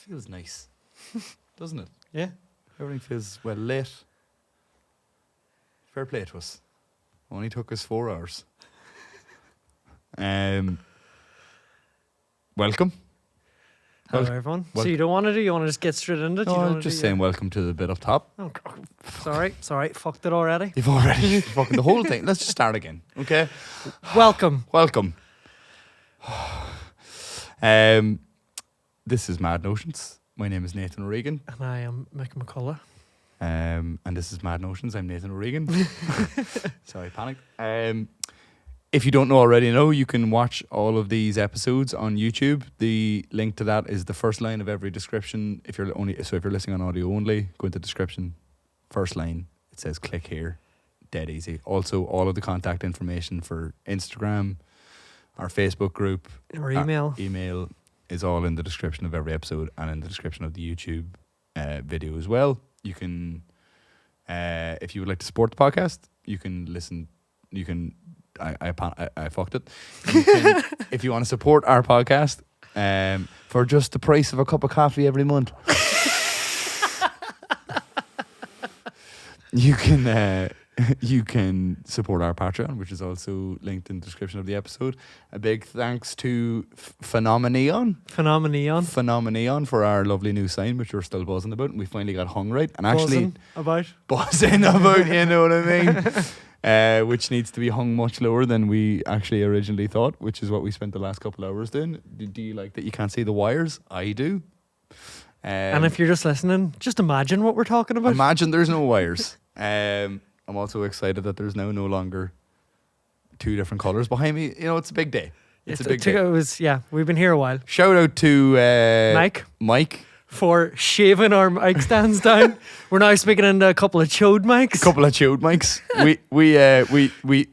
Feels nice, doesn't it? Yeah. Everything feels well lit. Fair play to us. Only took us 4 hours. Welcome. Hello, everyone. So you don't want to do? You want to just get straight into it? No, I'm just saying welcome to the bit up top. Oh, sorry. Fucked it already. You've already fucking the whole thing. Let's just start again, okay? Welcome. This is Mad Notions. My name is Nathan O'Regan. And I am Mick McCullough. And this is Mad Notions. I'm Nathan O'Regan. Sorry, panic. If you don't know already, you can watch all of these episodes on YouTube. The link to that is the first line of every description. If you're listening on audio only, go into the description. First line, it says click here. Dead easy. Also, all of the contact information for Instagram, our Facebook group, or email. Email is all in the description of every episode and in the description of the YouTube video as well. You can, if you would like to support the podcast, you can listen. You can. I fucked it. You can, if you want to support our podcast, for just the price of a cup of coffee every month, you can support our Patreon, which is also linked in the description of the episode. A big thanks to Phenomeneon for our lovely new sign, which we're still buzzing about, and we finally got hung right. And buzzing about, you know what I mean? Which needs to be hung much lower than we actually originally thought, which is what we spent the last couple hours doing. Do you like that you can't see the wires? I do. And if you're just listening, just imagine what we're talking about. Imagine there's no wires. I'm also excited that there's now no longer 2 different colours behind me. It's a big day. It's a big day. We've been here a while. Shout out to Mike. For shaving our mic stands down. We're now speaking into a couple of chode mics.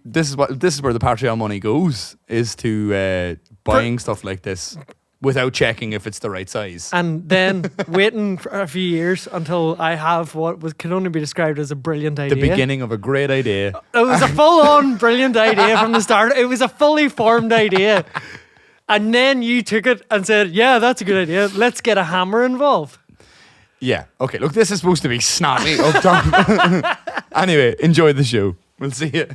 This is where the Patreon money goes, is to buying stuff like this without checking if it's the right size. And then waiting for a few years until I have what can only be described as a brilliant idea. The beginning of a great idea. It was a full-on brilliant idea from the start. It was a fully formed idea. And then you took it and said, yeah, that's a good idea. Let's get a hammer involved. Yeah. Okay, look, this is supposed to be snotty up top. Anyway, enjoy the show. We'll see you.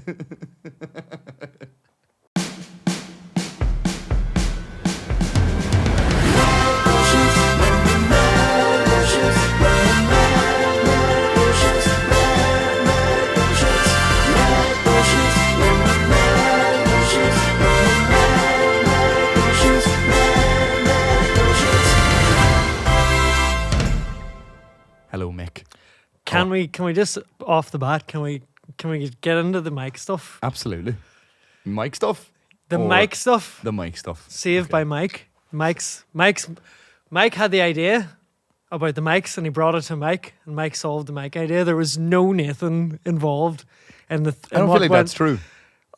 Hello, Mick. Can we just off the bat? Can we get into the mic stuff? Absolutely. Mic stuff. The mic stuff. Saved by Mike. Mike had the idea about the mics, and he brought it to Mike, and Mike solved the mic idea. There was no Nathan involved. I don't feel like that's true.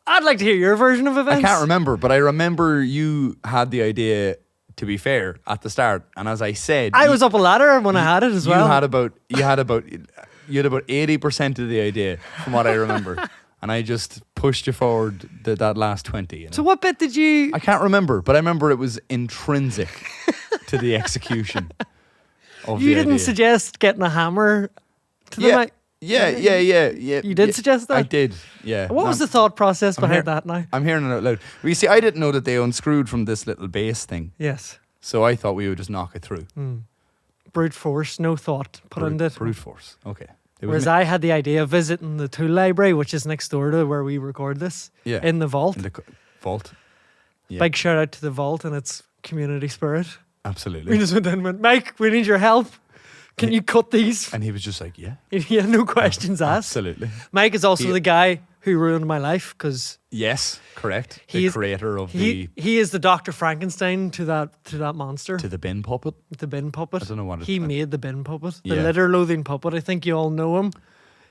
I'd like to hear your version of events. I can't remember, but I remember you had the idea. To be fair, at the start, and as I said, I was up a ladder when I had it as well. You had about 80% of the idea, from what I remember, and I just pushed you forward that last 20. So what bit did you? I can't remember, but I remember it was intrinsic to the execution of you the didn't idea. suggest getting a hammer to the mic. Yeah. You did suggest that? I did, yeah. What was the thought process behind that now? I'm hearing it out loud. Well, you see, I didn't know that they unscrewed from this little base thing. Yes. So I thought we would just knock it through. Brute force, no thought put into it. Brute force, okay. Whereas I had the idea of visiting the tool library, which is next door to where we record this, in the vault. In the vault. Yeah. Big shout out to the vault and its community spirit. Absolutely. We just went in and went, Mike, we need your help. Can you cut these? And he was just like, yeah. Yeah, no questions asked. Absolutely. Mike is also the guy who ruined my life because... Yes, correct. The creator of He is the Dr. Frankenstein to that monster. To the bin puppet? The bin puppet. I don't know what He made the bin puppet. The litter-loathing puppet. I think you all know him.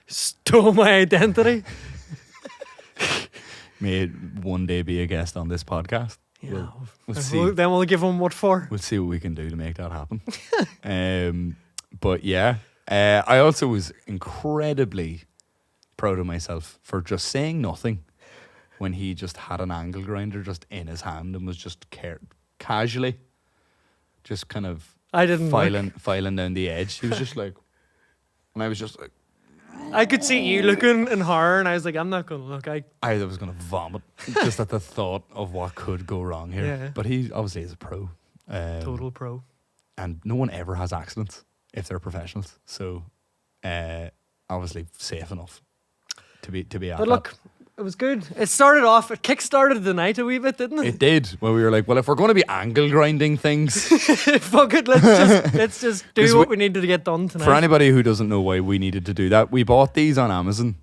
Stole my identity. May one day be a guest on this podcast. Yeah. We'll see. Then we'll give him what for. We'll see what we can do to make that happen. But yeah, I also was incredibly proud of myself for just saying nothing when he just had an angle grinder just in his hand and was just casually just kind of I didn't filing down the edge. He was just like, and I was just like, I could see you looking in horror, and I was like, I'm not going to look. I was going to vomit just at the thought of what could go wrong here. Yeah. But he obviously is a pro. Total pro. And no one ever has accidents if they're professionals. So, obviously safe enough to be at But look, it was good. It kick-started the night a wee bit, didn't it? It did. Well, we were like, well, if we're going to be angle grinding things, fuck it, let's just do what we needed to get done tonight. For anybody who doesn't know why we needed to do that, we bought these on Amazon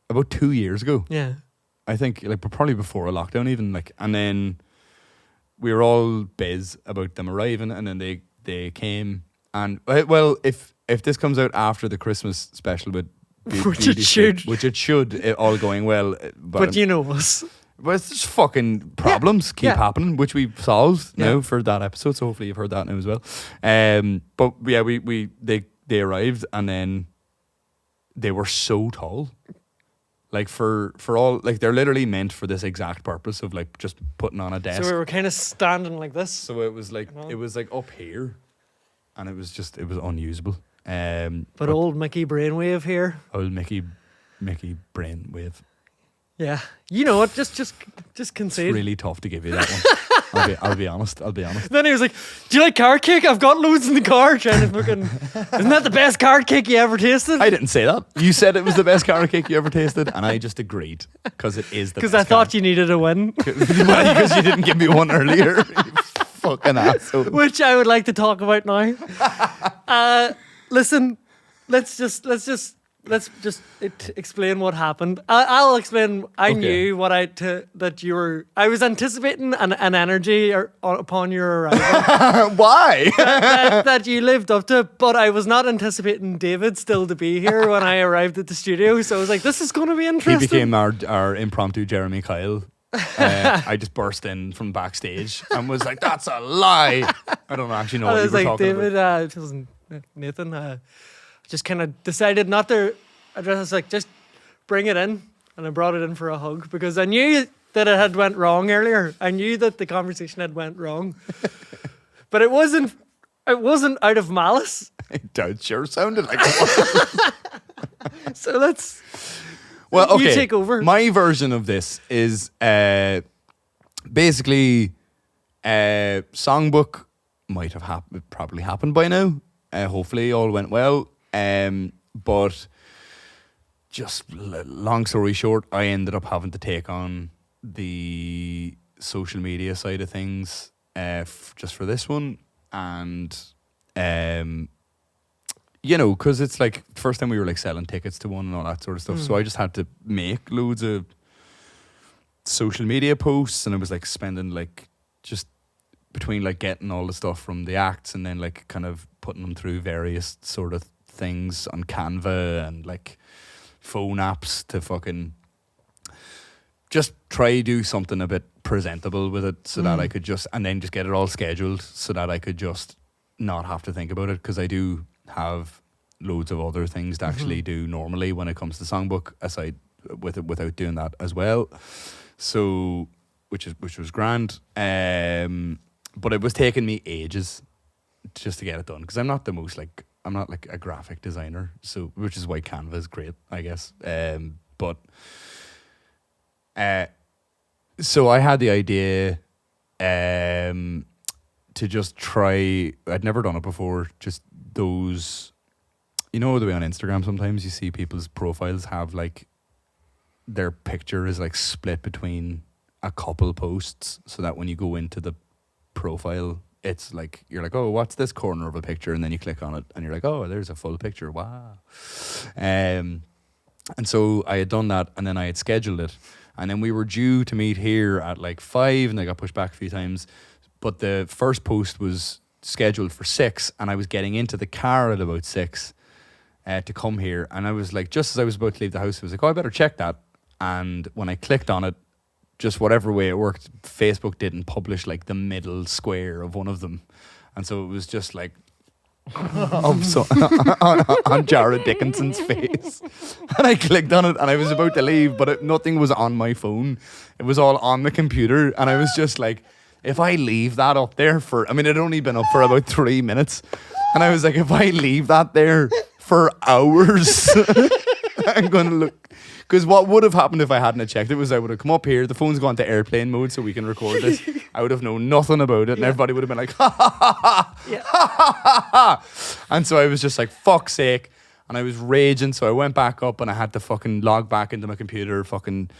about 2 years ago. Yeah. I think, like, probably before a lockdown even, like, and then we were all biz about them arriving, and then they came, and well, if this comes out after the Christmas special with which it should, it all going well, but you know us. But it's just fucking problems keep happening, which we've solved now for that episode. So hopefully you've heard that now as well. But yeah, they arrived, and then they were so tall. Like for all, like, they're literally meant for this exact purpose of like just putting on a desk. So we were kind of standing like this. So it was like it was like up here, and it was unusable. But old Mickey Brainwave here. Old Mickey Brainwave. Yeah, you know what? Just concede. It's really tough to give you that one. I'll be honest. Then he was like, "Do you like card cake? I've got loads in the car." Trying to fucking, isn't that the best card cake you ever tasted? I didn't say that. You said it was the best card cake you ever tasted, and I just agreed because it is the best. Because I thought you needed a win. Because you didn't give me one earlier. You fucking asshole. Which I would like to talk about now. Listen, let's just explain what happened. I'll explain. I knew I was anticipating an energy upon your arrival. Why? that you lived up to, but I was not anticipating David still to be here when I arrived at the studio. So I was like, this is going to be interesting. He became our impromptu Jeremy Kyle. I just burst in from backstage and was like, that's a lie. I don't actually know what you were talking about. David, it wasn't Nathan. Just kind of decided not to address. I was like, just bring it in, and I brought it in for a hug because I knew that it had went wrong earlier. I knew that the conversation had went wrong, but it wasn't out of malice. It sure sounded like it. So let's. Well, okay. You take over. My version of this is basically songbook might have probably happened by now. Hopefully all went well. But just long story short, I ended up having to take on the social media side of things just for this one. And, you know, because it's like the first time we were like selling tickets to one and all that sort of stuff. So I just had to make loads of social media posts, and I was like spending like just between like getting all the stuff from the acts and then like kind of putting them through various sort of things on Canva and like phone apps to fucking just try do something a bit presentable with it so that I could just, and then just get it all scheduled so that I could just not have to think about it, because I do have loads of other things to actually do normally when it comes to songbook aside without doing that as well. So which was grand. But it was taking me ages just to get it done, because I'm not like a graphic designer, so which is why Canva is great, I guess. So I had the idea to just try. I'd never done it before. Just those, you know, the way on Instagram sometimes you see people's profiles have like their picture is like split between a couple posts, so that when you go into the profile, it's like you're like, oh, what's this corner of a picture, and then you click on it and you're like, oh, there's a full picture, wow. And so I had done that, and then I had scheduled it, and then we were due to meet here at like 5, and I got pushed back a few times, but the first post was scheduled for 6, and I was getting into the car at about 6 to come here, and I was like, just as I was about to leave the house, I was like, oh, I better check that. And when I clicked on it, just whatever way it worked, Facebook didn't publish like the middle square of one of them, and so it was just like on Jared Dickinson's face. And I clicked on it, and I was about to leave, but nothing was on my phone. It was all on the computer, and I was just like, if I leave that up there for, it had only been up for about 3 minutes. And I was like, if I leave that there for hours, I'm going to look. Because what would have happened if I hadn't checked it was I would have come up here, the phone's gone to airplane mode so we can record this. I would have known nothing about it and everybody would have been like, ha ha ha ha, ha ha ha ha. And so I was just like, fuck's sake. And I was raging, so I went back up and I had to fucking log back into my computer, fucking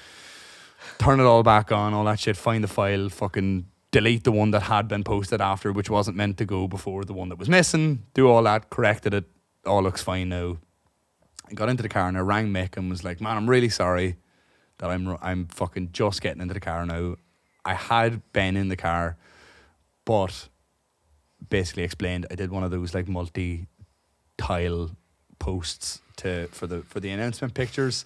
turn it all back on, all that shit, find the file, fucking delete the one that had been posted after, which wasn't meant to go before the one that was missing, do all that, corrected it, all looks fine now. I got into the car and I rang Mick and was like, man, I'm really sorry that I'm fucking just getting into the car now. I had been in the car, but basically explained I did one of those like multi-tile posts for the announcement pictures,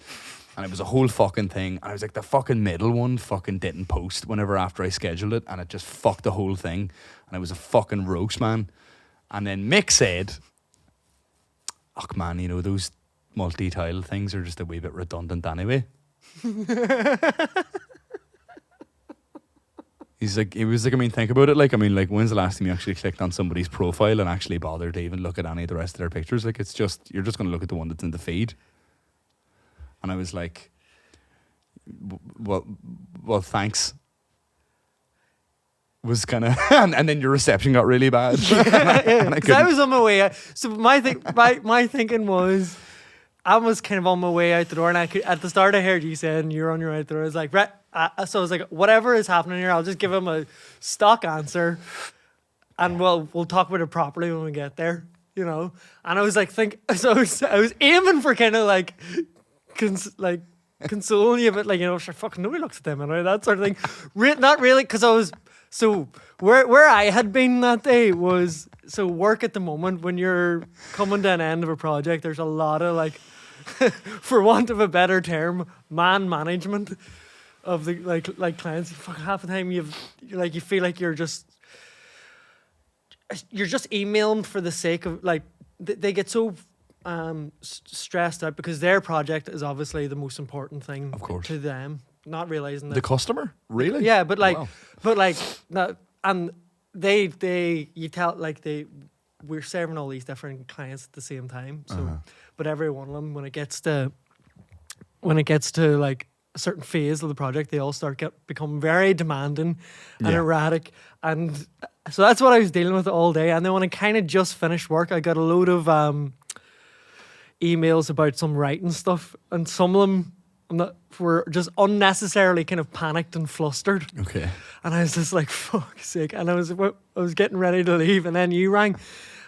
and it was a whole fucking thing. And I was like, the fucking middle one fucking didn't post whenever after I scheduled it, and it just fucked the whole thing. And it was a fucking roast, man. And then Mick said, "Oh man, those multi-tile things are just a wee bit redundant anyway." He was like, think about it. When's the last time you actually clicked on somebody's profile and actually bothered to even look at any of the rest of their pictures? Like, you're just going to look at the one that's in the feed. And I was like, well, thanks. Was kind of, and then your reception got really bad. Because I was on my way out. So my thinking was, I was kind of on my way out the door, and at the start I heard you saying you're on your way out the door. I was like, right. So I was like, whatever is happening here, I'll just give him a stock answer, and we'll talk about it properly when we get there, And I was like, I was aiming for kind of like, consoling you, but sure, fucking nobody looks at them anyway, that sort of thing. Not really, because I was where I had been that day was work at the moment. When you're coming to an end of a project, there's a lot of like, for want of a better term, man management of the like clients. Fuck, half the time you feel like you're just emailing for the sake of they get so stressed out because their project is obviously the most important thing, of course, to them, not realizing that the customer really. Yeah, but wow. and we're serving all these different clients at the same time. So, but every one of them, when it gets to like a certain phase of the project, they all become very demanding and erratic, and so that's what I was dealing with all day. And then when I kind of just finished work, I got a load of emails about some writing stuff, and some of them were just unnecessarily kind of panicked and flustered. Okay. And I was just like, fuck's sake. And I was getting ready to leave, and then you rang.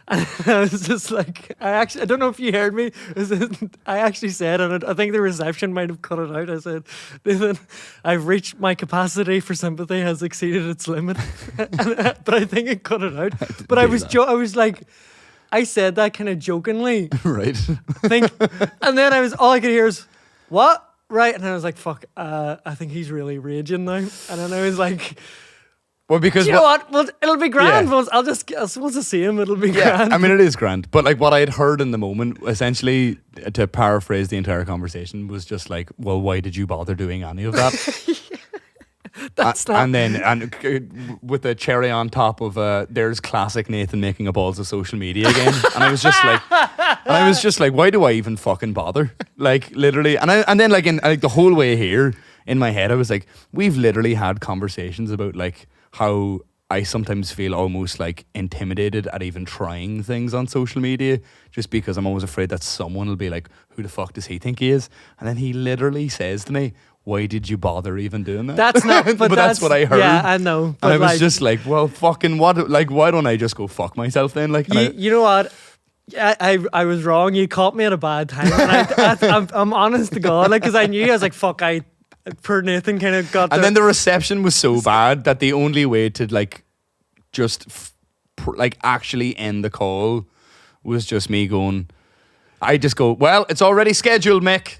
And I was just like, I don't know if you heard me. I actually said, and I think the reception might have cut it out. I said, Nathan, I've reached my capacity for sympathy has exceeded its limit. But I think it cut it out. But I was like, I said that kind of jokingly. Right. And then all I could hear is, what? Right. And I was like, fuck, I think he's really raging now. And then I was like, well, because you know what? Well, it'll be grand. Yeah. I'll just see him. It'll be grand. I mean, it is grand. But like what I had heard in the moment, essentially, to paraphrase the entire conversation, was just like, well, why did you bother doing any of that? That's not. And then with the cherry on top of there's classic Nathan making a balls of social media again. And I was just like, why do I even fucking bother? Like literally, and then like the whole way here in my head, I was like, we've literally had conversations about like how I sometimes feel almost like intimidated at even trying things on social media, just because I'm always afraid that someone will be like, who the fuck does he think he is? And then he literally says to me, why did you bother even doing that? That's not, but that's what I heard. Yeah, I know. And I was just like, well, fucking what? Like, why don't I just go fuck myself then? Like, you know what? I was wrong. You caught me at a bad time. And I'm honest to God, like, because I knew, I was like, fuck, poor Nathan kind of got. And then the reception was so bad that the only way to like just like actually end the call was just me going. I just go, well, it's already scheduled, Mick.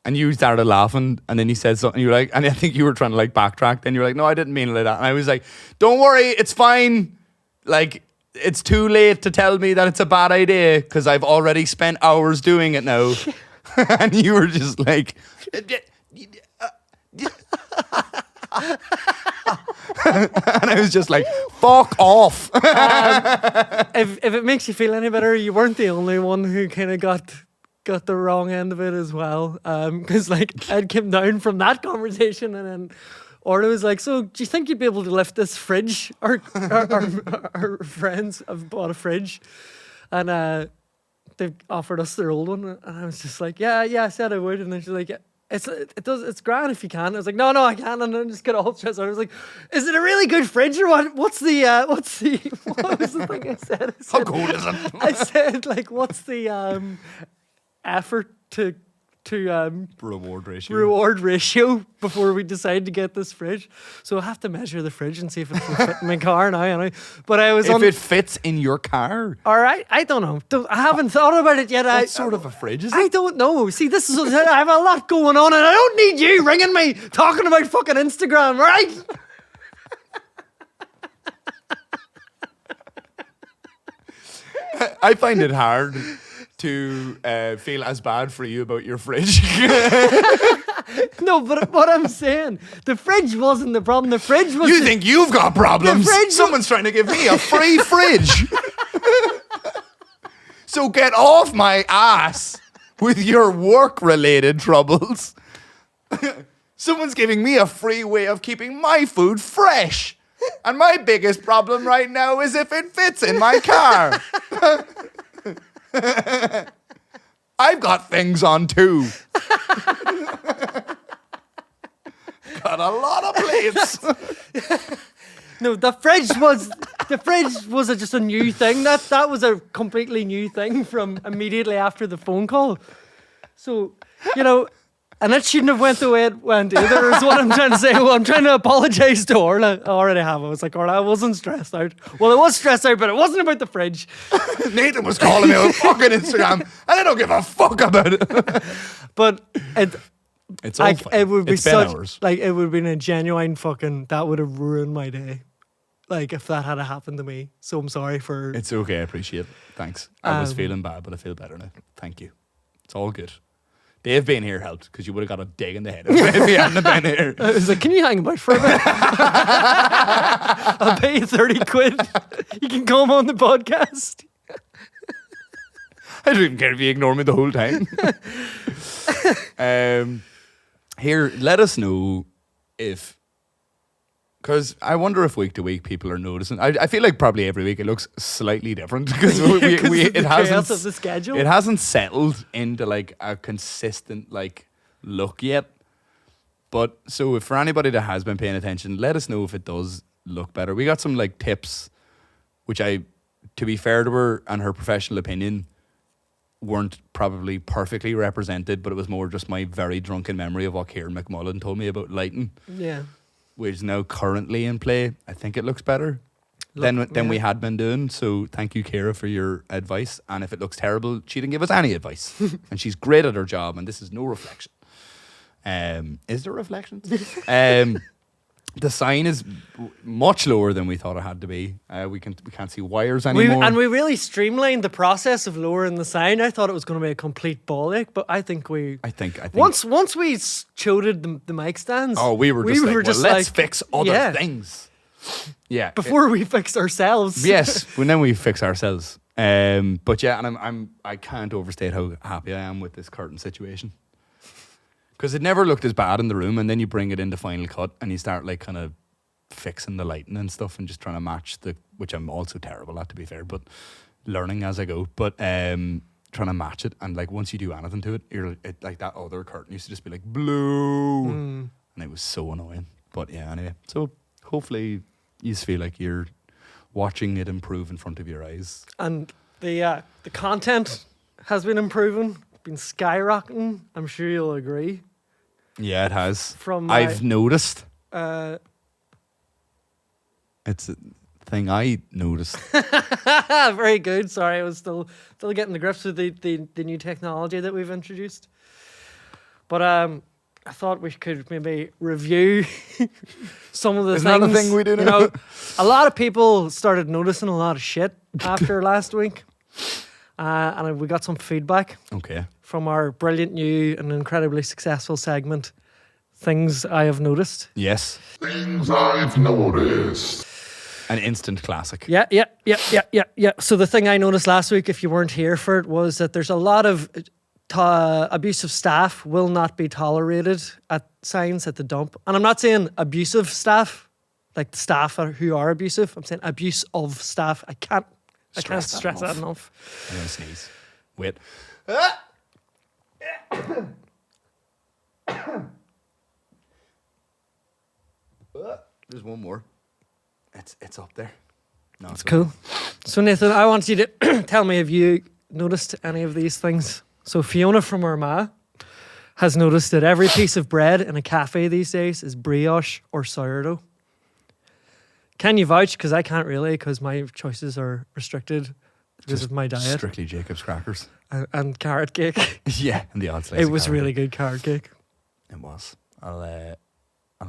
And you started laughing, and then he said something. You were like, and I think you were trying to like backtrack. Then you were like, no, I didn't mean it like that. And I was like, don't worry, it's fine. Like, it's too late to tell me that it's a bad idea because I've already spent hours doing it now. And you were just like, And I was just like, fuck off. If it makes you feel any better, you weren't the only one who kind of got the wrong end of it as well. Because like Ed came down from that conversation, and then Orla was like, "So, do you think you'd be able to lift this fridge?" Our friends have bought a fridge, and they've offered us their old one, and I was just like, "Yeah, I said I would," and then she's like, "Yeah, it's grand if you can." I was like, "No, I can't," and then just got all stressed out. I was like, "Is it a really good fridge or what? What was the thing I said? How cool is it? I said like, what's the effort to Reward ratio before we decide to get this fridge. So I have to measure the fridge and see if it will fit in my car now. But I was if it fits in your car. All right, I don't know. I haven't thought about it yet. What sort of a fridge is it? I don't know. See, this is I have a lot going on, and I don't need you ringing me talking about fucking Instagram, right? I find it hard to feel as bad for you about your fridge. No, but what I'm saying, the fridge wasn't the problem. The fridge was. You think you've got problems? Someone's trying to give me a free fridge. So get off my ass with your work-related troubles. Someone's giving me a free way of keeping my food fresh. And my biggest problem right now is if it fits in my car. I've got things on too. Got a lot of plates. No, the fridge was just a new thing. That was a completely new thing from immediately after the phone call. So, and it shouldn't have went the way it went either, is what I'm trying to say. Well, I'm trying to apologise to Orla. I already have. I was like, Orla, I wasn't stressed out. Well, I was stressed out, but it wasn't about the fridge. Nathan was calling me on fucking Instagram, and I don't give a fuck about it. But it's all fine. It would be it's been such, hours. like, it would have been a genuine fucking, that would have ruined my day. Like, if that had happened to me. So I'm sorry for... It's okay, I appreciate it. Thanks. I was feeling bad, but I feel better now. Thank you. It's all good. Dave being here helped, because you would have got a dig in the head if he hadn't been here. I was like, can you hang about for a bit? I'll pay you 30 quid. You can come on the podcast. I don't even care if you ignore me the whole time. Here, let us know if... Because I wonder if week to week people are noticing. I feel like probably every week it looks slightly different because it hasn't of the schedule. It hasn't settled into like a consistent like look yet. But so if for anybody that has been paying attention, let us know if it does look better. We got some like tips, which to be fair to her and her professional opinion, weren't probably perfectly represented, but it was more just my very drunken memory of what Kieran McMullen told me about lighting. Yeah. Which is now currently in play. I think it looks better than we had been doing. So thank you, Kira, for your advice. And if it looks terrible, she didn't give us any advice. And she's great at her job, and this is no reflection. Is there reflection? The sign is much lower than we thought it had to be. We can't see wires anymore. We really streamlined the process of lowering the sign. I thought it was going to be a complete ball ache, but I think once we showed the mic stands. Oh, we were just like, let's fix other things. Yeah, before we fixed ourselves. Yes, well, then we fix ourselves. But yeah, and I can't overstate how happy I am with this curtain situation. Because it never looked as bad in the room, and then you bring it into Final Cut and you start like kind of fixing the lighting and stuff and just trying to match which I'm also terrible at, to be fair, but learning as I go. But trying to match it, and like once you do anything to it, like that other curtain used to just be like blue, and it was so annoying. But yeah, anyway, so hopefully you just feel like you're watching it improve in front of your eyes. And the content has been improving. Been skyrocketing. I'm sure you'll agree. Yeah, it has. I've noticed. It's a thing I noticed. Very good. Sorry, I was still getting the grips with the new technology that we've introduced. But I thought we could maybe review some of the Isn't things. that a thing we do now? A lot of people started noticing a lot of shit after last week. And we got some feedback. Okay. From our brilliant new and incredibly successful segment, things I have noticed. Yes. Things I've noticed. An instant classic. Yeah. So the thing I noticed last week, if you weren't here for it, was that there's a lot of abusive staff will not be tolerated at signs at the dump. And I'm not saying abusive staff, like the staff who are abusive. I'm saying abuse of staff. I can't stress that enough. I'm going to sneeze. Wait. There's one more. It's up there. No, it's cool. So Nathan, I want you to tell me if you noticed any of these things. So Fiona from Armagh has noticed that every piece of bread in a cafe these days is brioche or sourdough. Can you vouch? Because I can't really, because my choices are restricted because of my diet. Strictly Jacob's crackers. And carrot cake. Yeah, and the odd slice. It was really good carrot cake. It was. I'll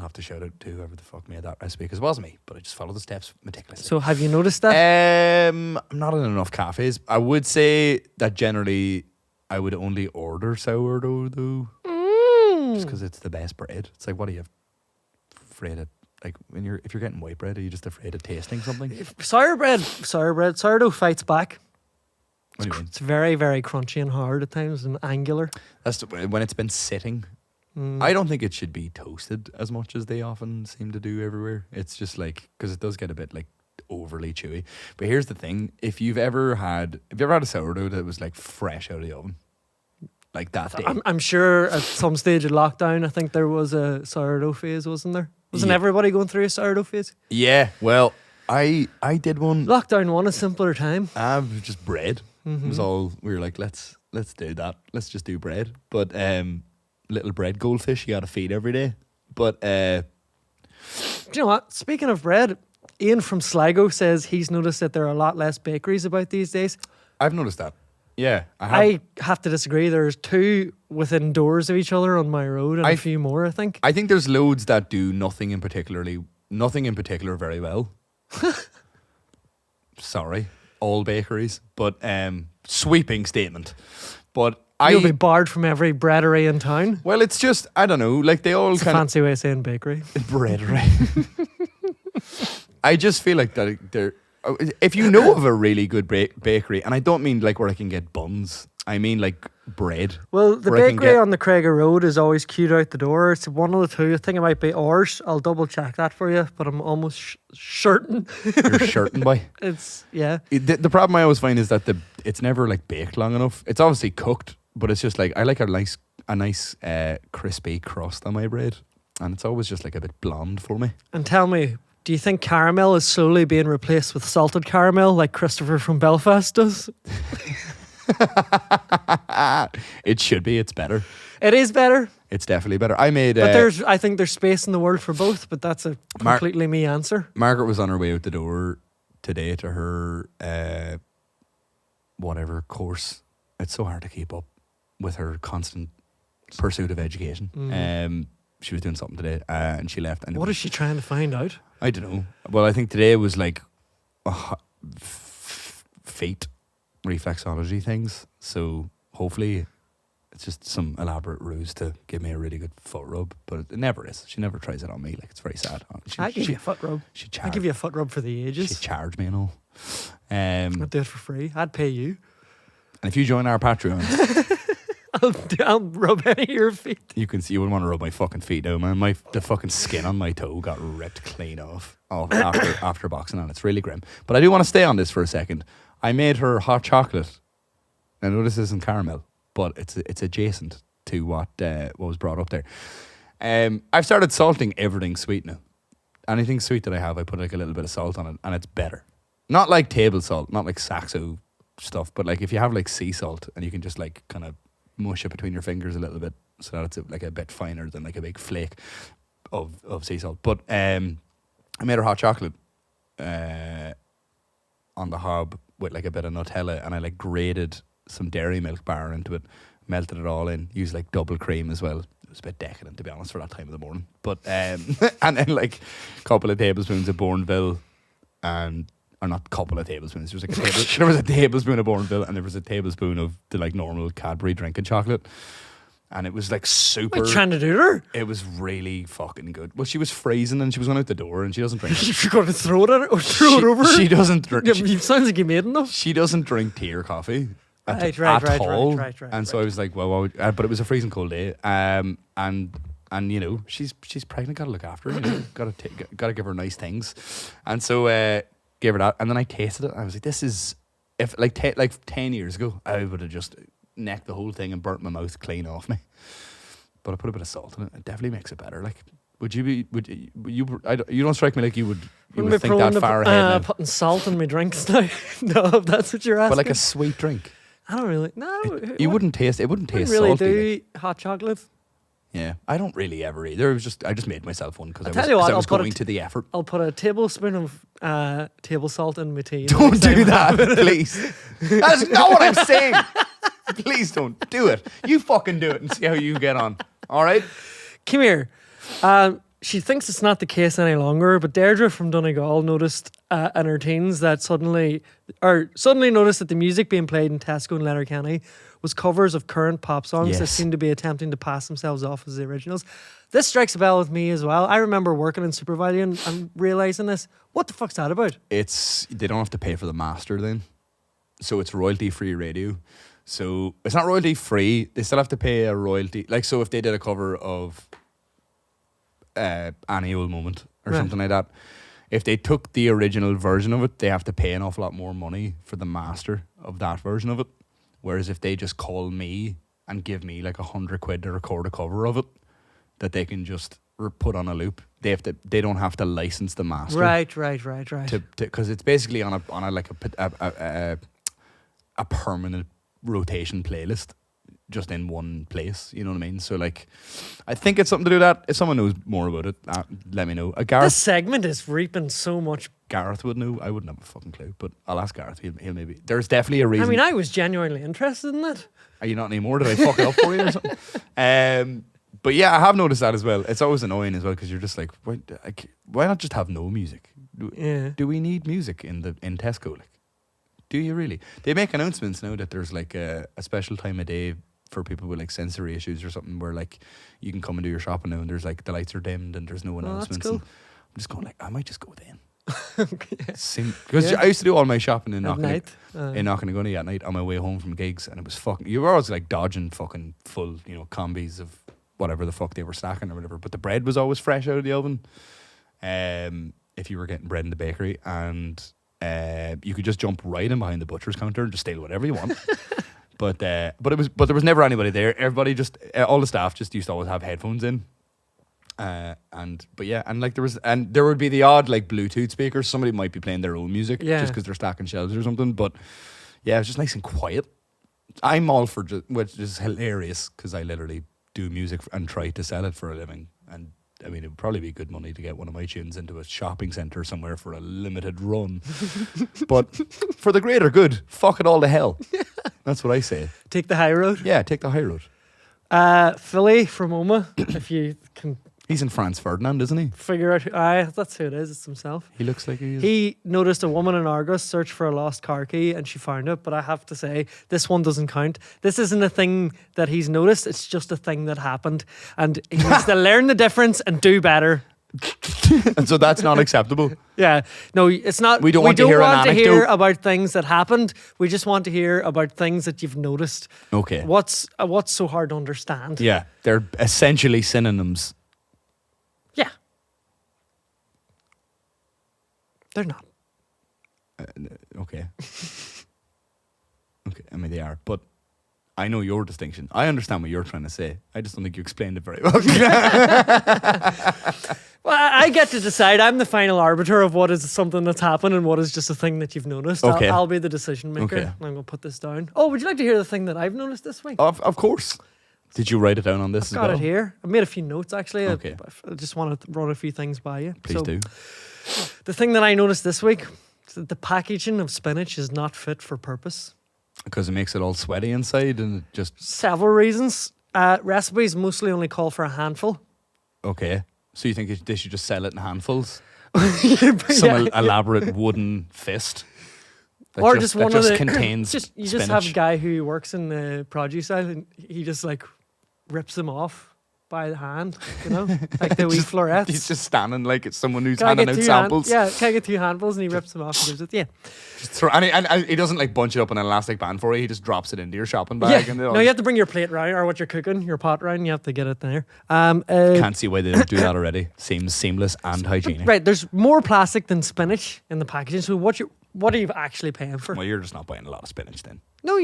have to shout out to whoever the fuck made that recipe, because it wasn't me, but I just followed the steps meticulously. So have you noticed that? I'm not in enough cafes. I would say that generally I would only order sourdough though, just because it's the best bread. It's like, what are you afraid of? Like if you're getting white bread, are you just afraid of tasting something? Sourdough fights back. What do you mean? It's very, very crunchy and hard at times and angular. That's when it's been sitting. I don't think it should be toasted as much as they often seem to do everywhere. It's just like, because it does get a bit like overly chewy. But here's the thing: if you've ever had a sourdough that was like fresh out of the oven, like that day, I'm sure at some stage of lockdown, I think there was a sourdough phase, wasn't there? Wasn't everybody going through a sourdough phase? Yeah. Well, I did one. Lockdown one, a simpler time. Just bread. It was all, we were like, let's do that. Let's just do bread. But little bread goldfish you got to feed every day. But do you know what? Speaking of bread, Ian from Sligo says he's noticed that there are a lot less bakeries about these days. I've noticed that. Yeah, I have to disagree. There's 2 within doors of each other on my road, and a few more, I think. I think there's loads that do nothing in particular very well. Sorry, all bakeries, but sweeping statement. But you'll be barred from every breadery in town. Well, it's just, I don't know, like they all it's kind a fancy way of saying bakery. Breadery. I just feel like that they're, if you know of a really good bakery, and I don't mean like where I can get buns, I mean like bread. Well, the bakery on the Craiger Road is always queued out the door. It's one of the 2. I think it might be ours. I'll double check that for you, but I'm almost certain. You're certain, boy? It's, yeah. The problem I always find is that it's never like baked long enough. It's obviously cooked, but it's just like, I like a nice crispy crust on my bread, and it's always just like a bit blonde for me. And tell me, do you think caramel is slowly being replaced with salted caramel like Christopher from Belfast does? It should be. It's better. It is better. It's definitely better. I think there's space in the world for both, but that's a completely me answer. Margaret was on her way out the door today to her whatever course. It's so hard to keep up with her constant pursuit of education. She was doing something today, and she left. And what is she trying to find out? I don't know. Well, I think today was like feet reflexology things. So hopefully it's just some elaborate ruse to give me a really good foot rub. But it never is. She never tries it on me. Like, it's very sad. I'd give you a foot rub. I'd give you a foot rub for the ages. She'd charge me and all. I'd do it for free. I'd pay you. And if you join our Patreon, I'll rub any of your feet. You wouldn't want to rub my fucking feet now, man. The fucking skin on my toe got ripped clean off after boxing, and it's really grim. But I do want to stay on this for a second. I made her hot chocolate. I know this isn't caramel, but it's adjacent to what was brought up there. I've started salting everything sweet now. Anything sweet that I have, I put like a little bit of salt on it, and it's better. Not like table salt, not like Saxo stuff, but like if you have like sea salt, and you can just like kind of mush it between your fingers a little bit so that it's like a bit finer than like a big flake of sea salt. But I made her hot chocolate on the hob with like a bit of Nutella, and I like grated some dairy milk bar into it, melted it all in, used like double cream as well. It was a bit decadent, to be honest, for that time of the morning. But and then like a couple of tablespoons of Bourneville, or not couple of tablespoons. There was a tablespoon of Bourneville, and there was a tablespoon of the like normal Cadbury drinking chocolate. And it was like super. What are you trying to do to her? It was really fucking good. Well, she was freezing and she was going out the door and she doesn't drink. You're going to throw it at her or throw it over her? She doesn't drink. Yeah, sounds like you made enough. She doesn't drink tea or coffee at all. Right. And so I was like, well, but it was a freezing cold day. And you know, she's pregnant. Got to look after her. You know, got to give her nice things. And so gave her that. And then I tasted it. And I was like, this is if like 10 years ago, I would have just necked the whole thing and burnt my mouth clean off me. But I put a bit of salt in it. It definitely makes it better. Like, you don't strike me like you would think that far ahead. Putting salt in my drinks now. No, if that's what you're asking. But like a sweet drink. I don't really. No, it wouldn't taste really salty. Do like. hot chocolate. Yeah, I don't really ever either. I just made myself one because I was going to the effort. I'll put a tablespoon of table salt in my tea. Don't do that, please. That's not what I'm saying. Please don't do it. You fucking do it and see how you get on. All right? Come here. She thinks it's not the case any longer, but Deirdre from Donegal noticed in her teens that suddenly noticed that the music being played in Tesco and Letterkenny was covers of current pop songs that seemed to be attempting to pass themselves off as the originals. This strikes a bell with me as well. I remember working in SuperValue and realising this. What the fuck's that about? They don't have to pay for the master then. So it's royalty-free radio. So it's not royalty-free. They still have to pay a royalty. Like, so if they did a cover of Any Old Moment or something like that, if they took the original version of it, they have to pay an awful lot more money for the master of that version of it. Whereas if they just call me and give me like £100 to record a cover of it, that they can just put on a loop, they don't have to license the master. Right. Because it's basically on a permanent rotation playlist, just in one place. You know what I mean? So like, I think it's something to do with that. If someone knows more about it, let me know. This segment is reaping so much. Gareth would know. I wouldn't have a fucking clue, but I'll ask Gareth. He'll maybe. There's definitely a reason. I mean, I was genuinely interested in that. Are you not anymore? Did I fuck it up for you or something? But yeah, I have noticed that as well. It's always annoying as well because you're just like, why not just have no music? Do we need music in Tesco? Like, do you really? They make announcements now that there's like a special time of day for people with like sensory issues or something, where like you can come and do your shopping now and there's like the lights are dimmed and there's no announcements. That's cool. I'm just going like, I might just go then. Because I used to do all my shopping in Knocknagunny at night on my way home from gigs, and it was fucking. You were always like dodging fucking full, combis of whatever the fuck they were stacking or whatever. But the bread was always fresh out of the oven. If you were getting bread in the bakery, and you could just jump right in behind the butcher's counter and just steal whatever you want. But there was never anybody there. Everybody all the staff just used to always have headphones in. There would be the odd like Bluetooth speaker. Somebody might be playing their own music just because they're stacking shelves or something. But yeah, it's just nice and quiet. I'm all for which is hilarious because I literally do music and try to sell it for a living. And I mean, it would probably be good money to get one of my tunes into a shopping centre somewhere for a limited run. But for the greater good, fuck it all to hell. That's what I say. Take the high road. Yeah, take the high road. Philly from Oma, if you can. He's in Franz Ferdinand, isn't he? Figure out that's who it is. It's himself. He looks like he is. He noticed a woman in Argos search for a lost car key and she found it. But I have to say, this one doesn't count. This isn't a thing that he's noticed. It's just a thing that happened. And he needs to learn the difference and do better. And so that's not acceptable. Yeah. No, it's not. We don't want to hear about things that happened. We just want to hear about things that you've noticed. Okay. What's so hard to understand? Yeah. They're essentially synonyms. Yeah. They're not. Okay. Okay, I mean they are, but I know your distinction. I understand what you're trying to say. I just don't think you explained it very well. Well, I get to decide. I'm the final arbiter of what is something that's happened and what is just a thing that you've noticed. Okay. I'll be the decision maker. Okay. I'm going to put this down. Oh, would you like to hear the thing that I've noticed this week? Of course. Did you write it down on this I've got it here. I made a few notes, actually. Okay. I just want to run a few things by you. Please do. The thing that I noticed this week is that the packaging of spinach is not fit for purpose. Because it makes it all sweaty inside and it just... Several reasons. Recipes mostly only call for a handful. Okay. So you think they should just sell it in handfuls? Some elaborate wooden fist? Or just one of the... contains just spinach. have a guy who works in the produce aisle and he just like rips them off by the hand, like the wee florets. He's just standing like it's someone who's Can I handing get out two samples. can I get 2 handfuls? And he rips them off and gives it. Yeah. And he doesn't like bunch it up in an elastic band for you. He just drops it into your shopping bag. And No, you have to bring your plate round or what you're cooking, your pot round. You have to get it there. Can't see why they don't do that already. Seems seamless and hygienic. Right, there's more plastic than spinach in the packaging. So what are you actually paying for? Well, you're just not buying a lot of spinach then. No,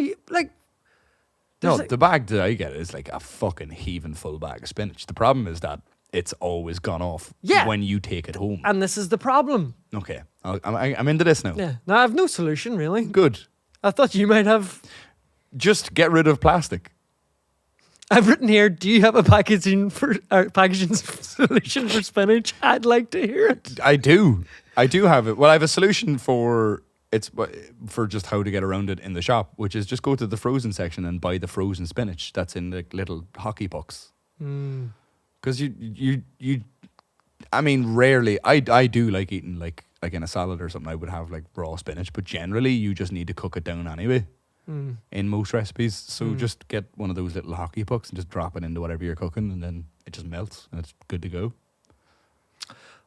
No, the bag that I get is like a fucking heaving full bag of spinach. The problem is that it's always gone off when you take it home. And this is the problem. Okay, I'm into this now. Yeah. No, I have no solution really. Good. I thought you might have. Just get rid of plastic. I've written here, do you have a packaging solution for spinach? I'd like to hear it. I do have it. Well, I have a solution for just how to get around it in the shop, which is just go to the frozen section and buy the frozen spinach that's in the little hockey pucks. Because I mean, rarely. I do like eating like in a salad or something. I would have like raw spinach, but generally you just need to cook it down anyway. In most recipes, so just get one of those little hockey pucks and just drop it into whatever you're cooking, and then it just melts and it's good to go.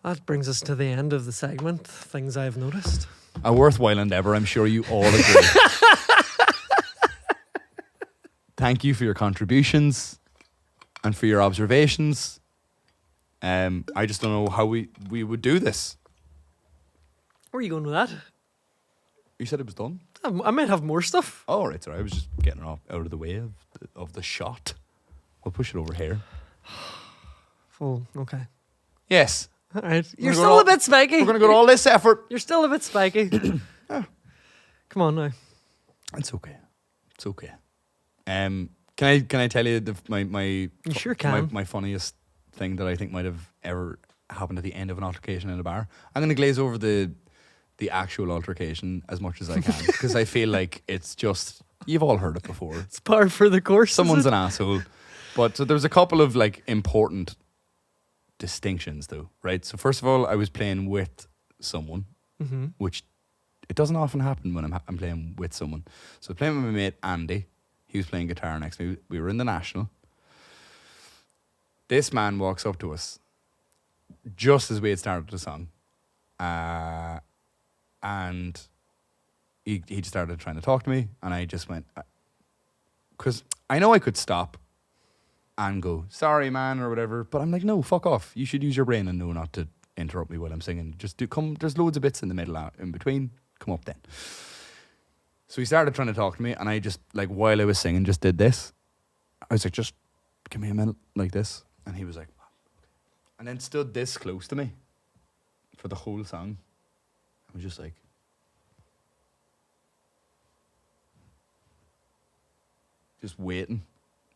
That brings us to the end of the segment. Things I've noticed. A worthwhile endeavour, I'm sure you all agree. Thank you for your contributions and for your observations. I just don't know how we would do this. Where are you going with that? You said it was done? I might have more stuff. Oh, right, sorry. I was just getting it out of the way of the shot. We'll push it over here. Full, okay. Yes. All right. You're still a bit spiky. We're going to go to all this effort. You're still a bit spiky. Come on now. It's okay. It's okay. Can I tell you my You sure can. my funniest thing that I think might have ever happened at the end of an altercation in a bar? I'm going to glaze over the actual altercation as much as I can because I feel like it's just, you've all heard it before. It's par for the course. Someone's an asshole. But so there's a couple of like important distinctions though, right? So first of all, I was playing with someone, which it doesn't often happen when I'm playing with someone. So I was playing with my mate Andy. He was playing guitar next to me. We were in the National. This man walks up to us just as we had started the song. And he just started trying to talk to me, and I just went, because I know I could stop and go, sorry man, or whatever, but I'm like, no, fuck off. You should use your brain and know not to interrupt me while I'm singing. Just there's loads of bits in the middle, in between, come up then. So he started trying to talk to me, and I just, like, while I was singing, just did this. I was like, just give me a minute, like this. And he was like, and then stood this close to me for the whole song. I was just like, just waiting,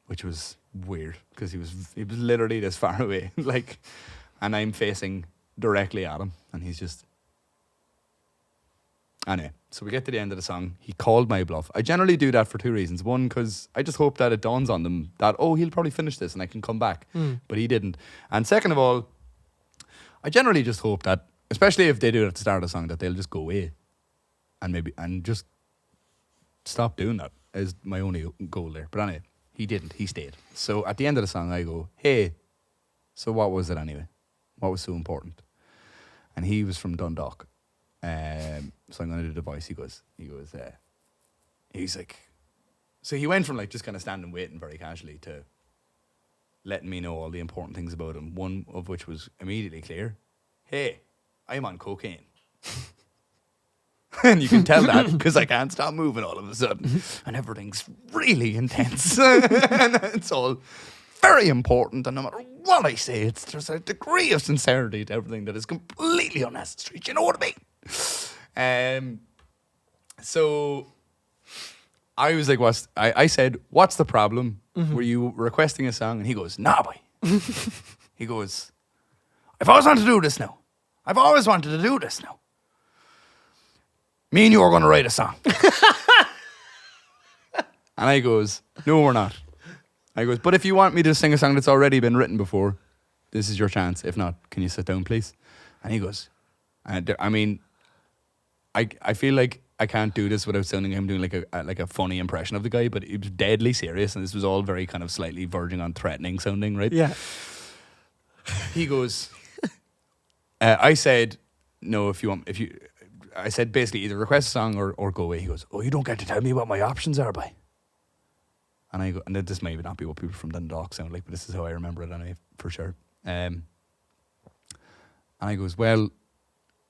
which was weird because he was literally this far away, like, and I'm facing directly at him, and he's just. Anyway, so we get to the end of the song. He called my bluff. I generally do that for two reasons. One, because I just hope that it dawns on them that, oh, he'll probably finish this and I can come back. But he didn't. And second of all, I generally just hope that, especially if they do it at the start of the song, that they'll just go away and just stop doing that is my only goal there. But anyway, he didn't. He stayed. So at the end of the song, I go, hey, so what was it anyway? What was so important? And he was from Dundalk. So I'm going to do the voice. He's like, so he went from like just kind of standing waiting very casually to letting me know all the important things about him. One of which was immediately clear. Hey, I'm on cocaine. And you can tell that because I can't stop moving all of a sudden. And everything's really intense. And it's all very important. And no matter what I say, there's a degree of sincerity to everything that is completely unnecessary. Do you know what I mean? So I was like, I said, what's the problem? Were you requesting a song? And he goes, nah, boy. He goes, I've always wanted to do this now. Me and you are going to write a song. And I goes, no, we're not. I goes, but if you want me to sing a song that's already been written before, this is your chance. If not, can you sit down, please? And he goes, I feel like I can't do this without sounding him doing like a funny impression of the guy, but it was deadly serious, and this was all very kind of slightly verging on threatening sounding, right? Yeah. He goes, I said, no, I said basically either request a song or go away. He goes, oh, you don't get to tell me what my options are, boy. And I go, and this may not be what people from Dundalk sound like, but this is how I remember it anyway, for sure. And I goes, well,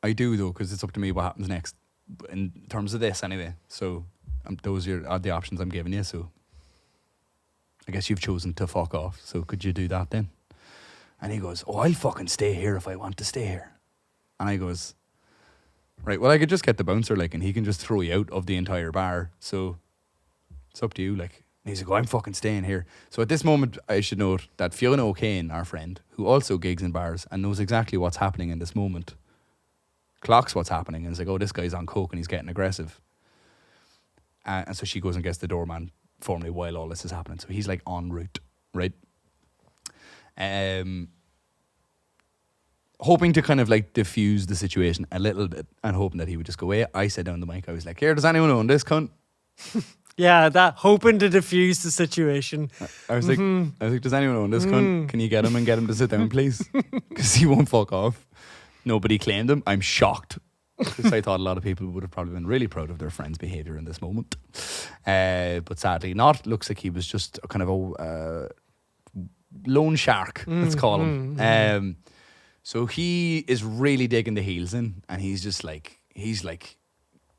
I do though, because it's up to me what happens next. In terms of this anyway, so those are the options I'm giving you, so I guess you've chosen to fuck off, so could you do that then? And he goes, oh, I'll fucking stay here if I want to stay here. And I goes, right, well, I could just get the bouncer, like, and he can just throw you out of the entire bar, so it's up to you, like. And he's like, oh, I'm fucking staying here. So at this moment, I should note that Fiona O'Kane, our friend, who also gigs in bars and knows exactly what's happening in this moment, clocks what's happening and is like, oh, this guy's on coke and he's getting aggressive. And so she goes and gets the doorman formally while all this is happening. So he's like en route, right? Hoping to kind of like diffuse the situation a little bit and hoping that he would just go away. I said down the mic, I was like, here, does anyone own this cunt? Yeah, that hoping to diffuse the situation. I was like, does anyone own this cunt? Can you get him and get him to sit down, please? Because he won't fuck off. Nobody claimed him. I'm shocked. Because I thought a lot of people would have probably been really proud of their friend's behaviour in this moment. But sadly not. Looks like he was just a kind of a loan shark, let's call him. So he is really digging the heels in, and he's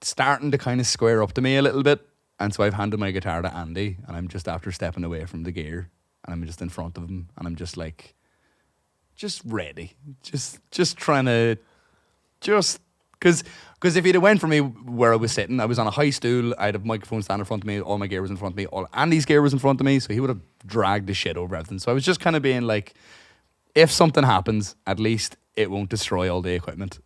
starting to kind of square up to me a little bit. And so I've handed my guitar to Andy, and I'm just after stepping away from the gear, and I'm just in front of him, and I'm just like, just ready, just trying to, because if he'd have went for me where I was sitting, I was on a high stool, I had a microphone stand in front of me, all my gear was in front of me, all Andy's gear was in front of me, so he would have dragged the shit over everything. So I was just kind of being like, if something happens, at least it won't destroy all the equipment,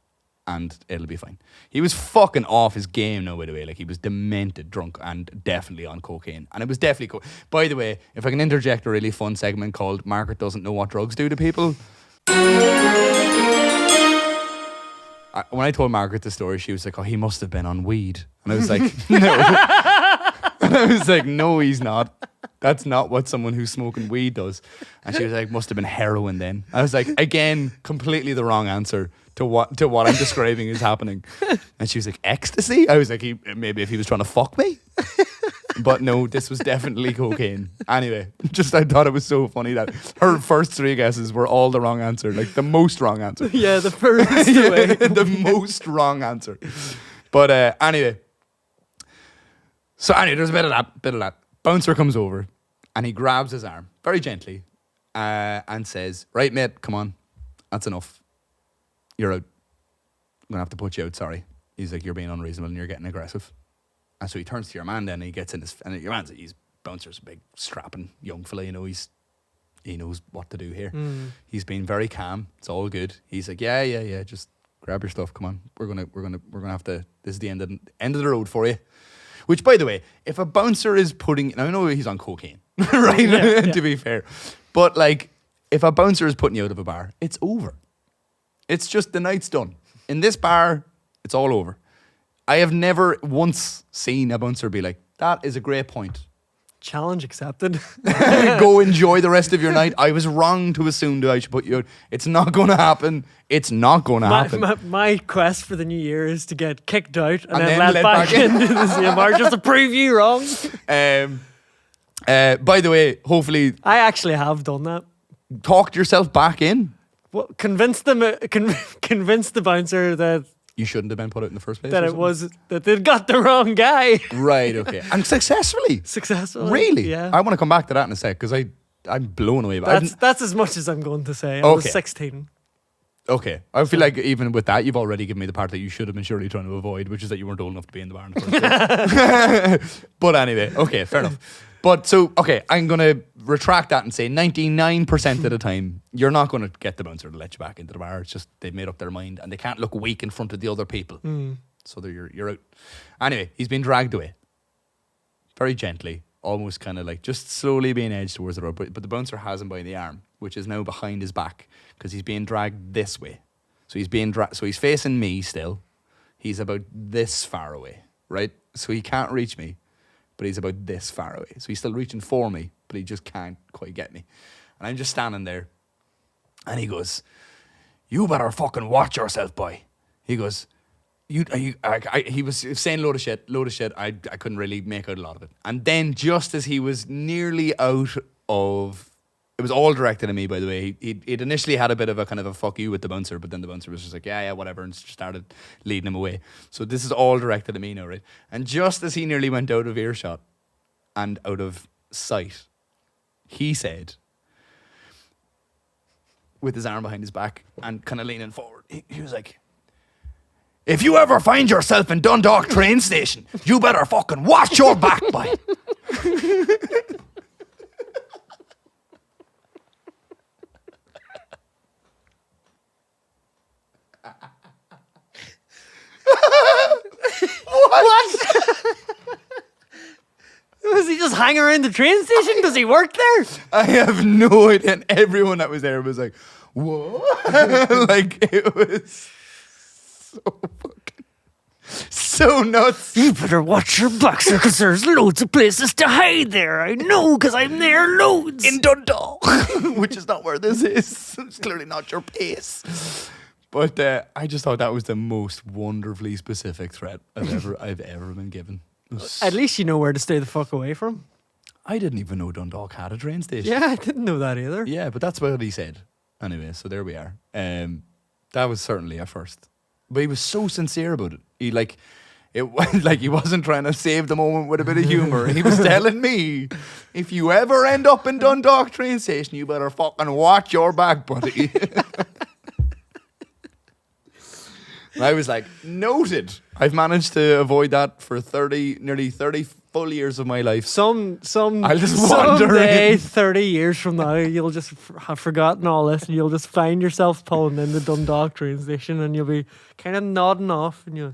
and it'll be fine. He was fucking off his game now, by the way. Like, he was demented drunk and definitely on cocaine. And it was definitely By the way, if I can interject a really fun segment called Margaret Doesn't Know What Drugs Do to People. When I told Margaret the story, she was like, oh, he must have been on weed. And I was like, no. And I was like, no, he's not. That's not what someone who's smoking weed does. And she was like, must have been heroin then. I was like, again, completely the wrong answer to what I'm describing is happening. And she was like, ecstasy? I was like, maybe if he was trying to fuck me. But no, this was definitely cocaine. Anyway, I thought it was so funny that her first three guesses were all the wrong answer. Like, the most wrong answer. Yeah, the furthest away. The most wrong answer. But anyway. So anyway, there's a bit of that. Bouncer comes over and he grabs his arm very gently and says, right, mate, come on. That's enough. You're out. I'm going to have to put you out, sorry. He's like, you're being unreasonable and you're getting aggressive. And so he turns to your man then and he gets in his... And your man's... Bouncer's a big, strapping young fella, you know. He knows what to do here. He's been very calm. It's all good. He's like, yeah. Just grab your stuff. Come on. We're gonna have to... This is the end of the road for you. Which, by the way, if a bouncer is putting... Now, I know he's on cocaine, right? Yeah. To be fair. But, like, if a bouncer is putting you out of a bar, it's over. It's just the night's done. In this bar, it's all over. I have never once seen a bouncer be like, that is a great point. Challenge accepted. Go enjoy the rest of your night. I was wrong to assume that I should put you out. It's not going to happen. It's not going to happen. My quest for the new year is to get kicked out and then let back into the same bar just to prove you wrong. By the way, hopefully... I actually have done that. Talked yourself back in? Well, convince the bouncer that... You shouldn't have been put out in the first place. That they'd got the wrong guy. Right, okay. And successfully. Really? Yeah. I want to come back to that in a sec because I'm blown away. That's as much as I'm going to say. I was 16. Okay. I feel like even with that, you've already given me the part that you should have been surely trying to avoid, which is that you weren't old enough to be in the bar in the first place. But anyway, okay, fair enough. But so, okay, I'm going to retract that and say 99% of the time, you're not going to get the bouncer to let you back into the bar. It's just they've made up their mind and they can't look weak in front of the other people. So you're out. Anyway, he's been dragged away. Very gently, almost kind of like just slowly being edged towards the road. But the bouncer has him by the arm, which is now behind his back because he's being dragged this way. So he's being so he's facing me still. He's about this far away. right? So he can't reach me, but he's about this far away. So he's still reaching for me, but he just can't quite get me. And I'm just standing there, and he goes, "You better fucking watch yourself, boy." He goes, he was saying load of shit. I couldn't really make out a lot of it. And then just as he was nearly out of, it was all directed at me, by the way. He'd initially had a bit of a kind of a fuck you with the bouncer, but then the bouncer was just like, yeah, whatever, and started leading him away. So this is all directed at me now, right? And just as he nearly went out of earshot and out of sight, he said, with his arm behind his back and kind of leaning forward, he was like, "If you ever find yourself in Dundalk train station, you better fucking watch your back, boy." What? Was he just hanging around the train station? Does he work there? I have no idea. And everyone that was there was like, "What?" Like, it was so fucking, so nuts. You better watch your back, sir, because there's loads of places to hide there. I know, because I'm there loads. In Dundalk, which is not where this is. It's clearly not your place. But I just thought that was the most wonderfully specific threat I've ever been given. At least you know where to stay the fuck away from. I didn't even know Dundalk had a train station. Yeah, I didn't know that either. Yeah, but that's what he said. Anyway, so there we are. That was certainly a first. But he was so sincere about it. He he wasn't trying to save the moment with a bit of humour. He was telling me, if you ever end up in Dundalk train station, you better fucking watch your back, buddy. And I was like, noted. I've managed to avoid that for nearly 30 full years of my life. I'll just wander someday, in. 30 years from now, you'll just have forgotten all this, and you'll just find yourself pulling in the Dundalk train station, and you'll be kind of nodding off, and you'll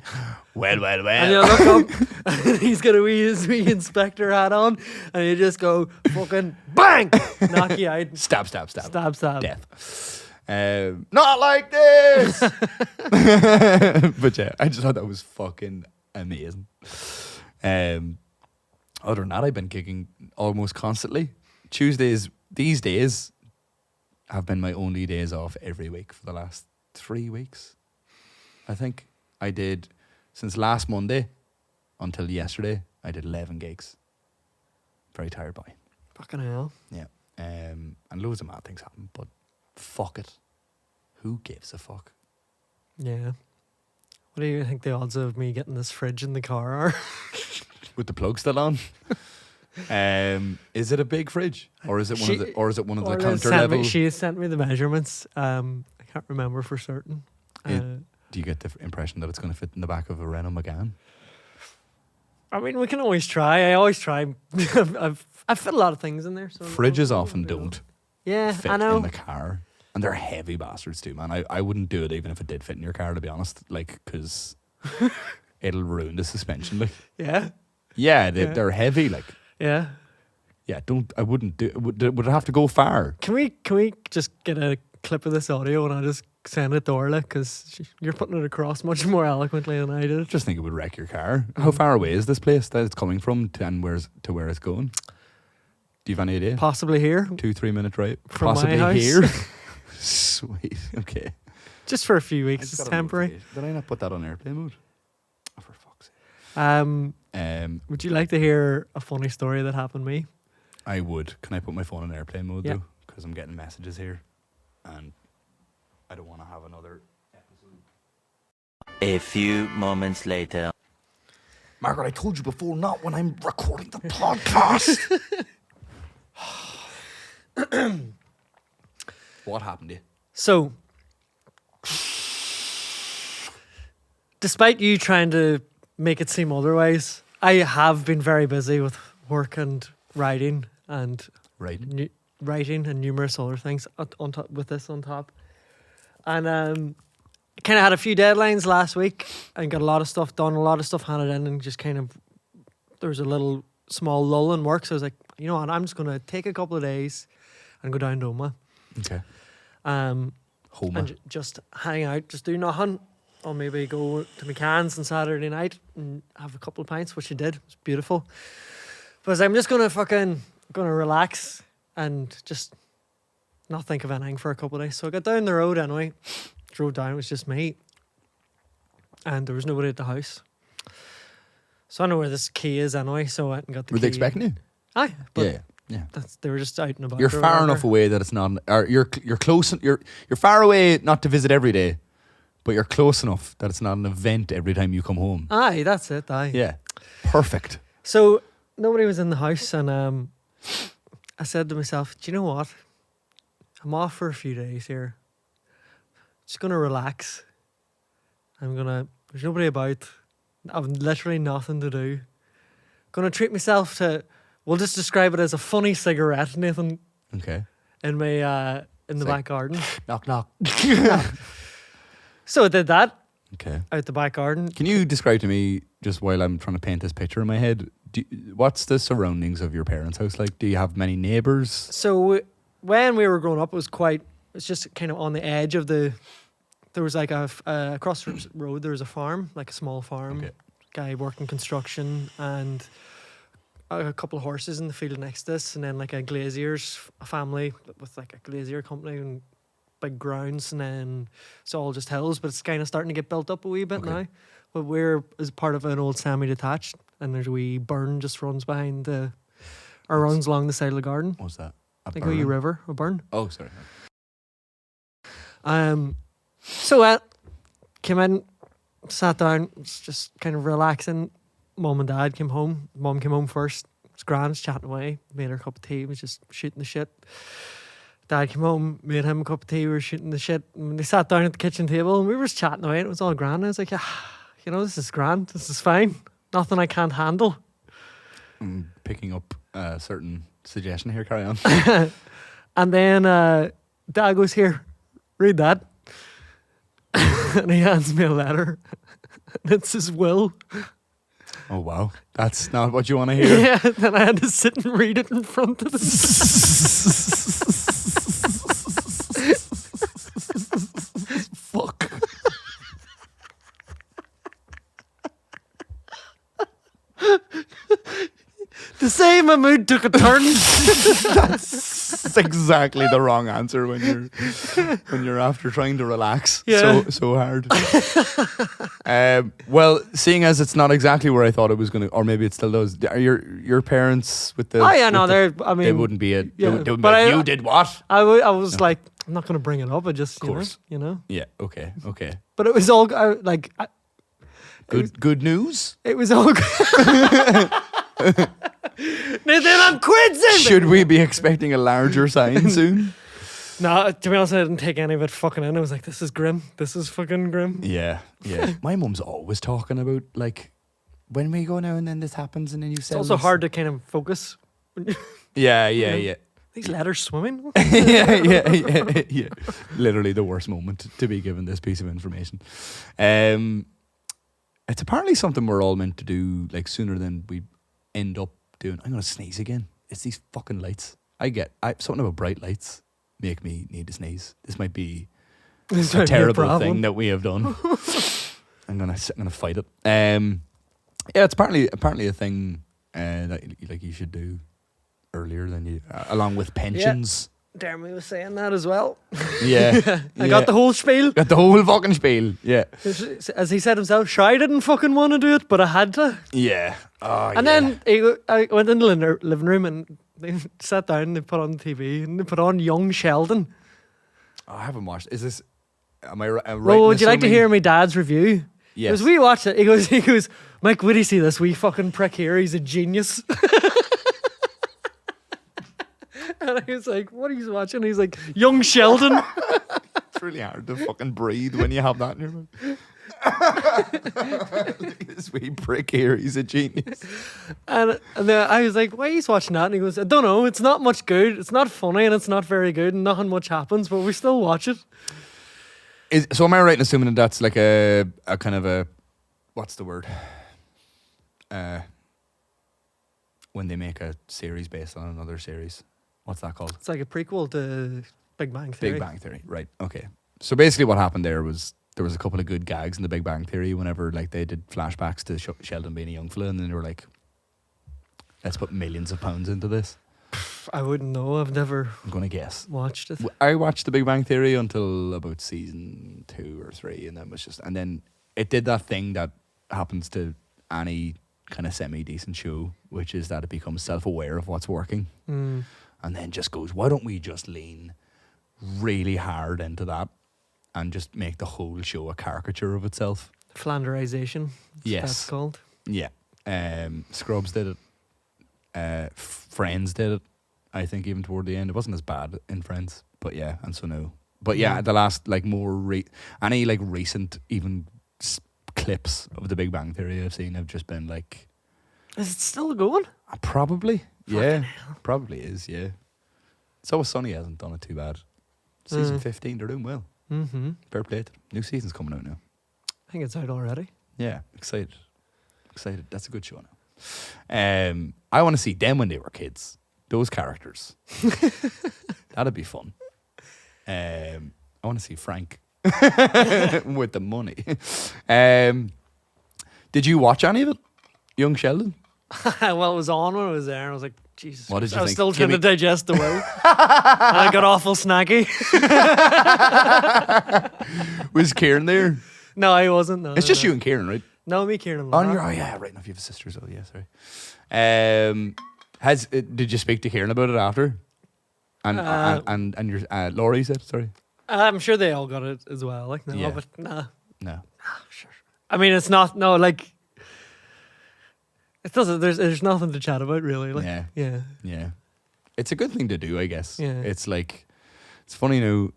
Well. and you'll look up, and he's got his wee inspector hat on, and you just go fucking bang, knock you out, Stab. death. Not like this. But yeah, I just thought that was fucking amazing. Other than that, I've been kicking almost constantly. Tuesdays these days have been my only days off every week for the last 3 weeks. I think I did, since last Monday until yesterday, I did 11 gigs. Very tired boy. Fucking hell. Yeah. And loads of mad things happen, but fuck it. Who gives a fuck? Yeah. What do you think the odds of me getting this fridge in the car are? With the plug still on? Is it a big fridge, or is it one of the counter level? She has sent me the measurements. I can't remember for certain. Do you get the impression that it's going to fit in the back of a Renault Megane? I mean, we can always try. I always try. I've fit a lot of things in there. So Fridges often don't Yeah, fit I know. in the car. And they're heavy bastards too, man. I wouldn't do it even if it did fit in your car, to be honest. Like, because it'll ruin the suspension. Like, Yeah. they're heavy. Like, Yeah. I wouldn't do it. Would it have to go far? Can we just get a clip of this audio and I'll just send it to Orla, because you're putting it across much more eloquently than I did. Just think it would wreck your car. How far away is this place that it's coming from and where it's going? Do you have any idea? Possibly here. 2-3 minute drive. From Possibly my house. here. Sweet. Okay. Just for a few weeks. It's temporary. Did I not put that on airplane mode? Oh, for fuck's sake. Would you like to hear a funny story that happened to me? I would. Can I put my phone on airplane mode Yeah. though? Because I'm getting messages here, and I don't want to have another episode. A few moments later. Margaret, I told you before, not when I'm recording the podcast. What happened to you? So, despite you trying to make it seem otherwise, I have been very busy with work and writing and Right. writing and numerous other things on top, with this on top. And kind of had a few deadlines last week and got a lot of stuff done, a lot of stuff handed in, and just kind of, there was a little small lull in work. So I was like, you know what, I'm just going to take a couple of days and go down to Oma. Okay. And Homa. just hang out, just do nothing. I'll maybe go to McCann's on Saturday night and have a couple of pints, which I did. It was beautiful. But I'm just gonna relax and just not think of anything for a couple of days. So I got down the road anyway. Drove down, it was just me. And there was nobody at the house. So I know where this key is anyway, so I went and got the key. Were they expecting you? Aye. But Yeah. they were just out and about. You're far enough away that it's not, or you're close. You're far away not to visit every day, but you're close enough that it's not an event every time you come home. Aye, that's it. Aye. Yeah, perfect. So nobody was in the house, and I said to myself, "Do you know what? I'm off for a few days here. Just gonna relax. There's nobody about. I've literally nothing to do. Gonna treat myself to. We'll just describe it as a funny cigarette, Nathan. Okay. In my in the back garden. Knock knock. So I did that. Okay. Out the back garden. Can you describe to me, just while I'm trying to paint this picture in my head, what's the surroundings of your parents' house like? Do you have many neighbours? So when we were growing up, it was just kind of on the edge of the. There was like across the road. There was a farm, like a small farm. Okay. Guy working construction, and a couple of horses in the field next to us, and then like a family with like a glazier company and big grounds, and then it's all just hills, but it's kind of starting to get built up a wee bit now. But we're as part of an old semi-detached, and there's a wee burn just runs behind runs along the side of the garden. What's that? Like a wee river, a burn. Oh, sorry. So I came in, sat down, was just kind of relaxing. Mum and Dad came home. Mum came home first. It was grand, chatting away. Made her a cup of tea. Was just shooting the shit. Dad came home, made him a cup of tea. We were shooting the shit. And they sat down at the kitchen table and we were just chatting away. And it was all grand. And I was like, yeah, this is grand. This is fine. Nothing I can't handle. I'm picking up a certain suggestion here. Carry on. And then Dad goes, here, read that. And he hands me a letter. And it's his will. Oh, wow. That's not what you want to hear. Yeah, then I had to sit and read it in front of them. Fuck. To say my mood took a turn. That's exactly the wrong answer when you're after trying to relax. Yeah. So hard. Well, seeing as it's not exactly where I thought it was going to, or maybe it still does. Are your parents with the? Oh yeah, no, they wouldn't be it. Yeah, they would be but like, you did what? I was like, I'm not going to bring it up. I just, Of course. you know. Yeah. Okay. But it was all Good news. It was all good. Nathan, I'm quitting. Should we be expecting a larger sign soon? No, to be honest, I didn't take any of it fucking in. I was like, this is grim. This is fucking grim. Yeah. My mum's always talking about like when we go now and then this happens and then you say. It's also hard to kind of focus. Yeah. These letters swimming. yeah. Literally the worst moment to be given this piece of information. It's apparently something we're all meant to do like sooner than we end up doing. I'm gonna sneeze again. It's these fucking lights. Something about bright lights make me need to sneeze. This might be a terrible thing that we have done. I'm gonna fight it. Yeah, it's apparently a thing that like you should do earlier than you, along with pensions. Jeremy was saying that as well. Yeah. I got the whole spiel. Got the whole fucking spiel. Yeah. As he said himself, sure, I didn't fucking want to do it, but I had to. Yeah. Oh, and then I went into the living room and they sat down and they put on the TV and they put on Young Sheldon. Oh, I haven't watched. Is this? Am I right? Well, would you like to hear my dad's review? Yes. Because we watched it. He goes, Mike, would you see this wee fucking prick here? He's a genius. And I was like, what are you watching? He's like, Young Sheldon. It's really hard to fucking breathe when you have that in your mouth. This wee prick here, he's a genius. And then I was like, why are you watching that? And he goes, I don't know, it's not much good. It's not funny and it's not very good and nothing much happens, but we still watch it. So am I right in assuming that that's like a kind of a, what's the word? When they make a series based on another series. What's that called? It's like a prequel to Big Bang Theory. Big Bang Theory, right. Okay. So basically what happened there was there was a couple of good gags in The Big Bang Theory whenever like they did flashbacks to Sheldon being a young fella, and then they were like, let's put millions of pounds into this. I wouldn't know. I've never I'm gonna guess. watched it. I watched The Big Bang Theory until about season 2 or 3, and then it did that thing that happens to any kind of semi-decent show, which is that it becomes self-aware of what's working, and then just goes, why don't we just lean really hard into that and just make the whole show a caricature of itself? Flanderization. Yes. That's called. Yeah. Scrubs did it. Friends did it. I think even toward the end, it wasn't as bad in Friends, but yeah, and so no. But yeah, the last like any like recent even clips of The Big Bang Theory I've seen have just been like, is it still going? probably, yeah, probably is, yeah. So Sunny hasn't done it too bad. Season 15, they're doing well. Mm-hmm. Fair play to them. New season's coming out now. I think it's out already. Yeah, excited. That's a good show now. I want to see them when they were kids. Those characters. That'd be fun. I want to see Frank with the money. Did you watch any of it, Young Sheldon? Well, it was on when I was there, and I was like, Jesus. What did you I was think? still trying to digest the will. And I got awful snacky. Was Kieran there? No, I wasn't. No, It's just you and Kieran, right? No, me, Kieran. and Oh, Laura. yeah, right enough. You have a sister as well. Yeah, sorry. Did you speak to Kieran about it after? And your Laurie said, sorry. I'm sure they all got it as well. Like, no, Yeah. but nah. No. Sure. I mean, it's not. No, like it doesn't. There's nothing to chat about really. Like, Yeah. Yeah. It's a good thing to do, I guess. Yeah. It's like, it's funny now.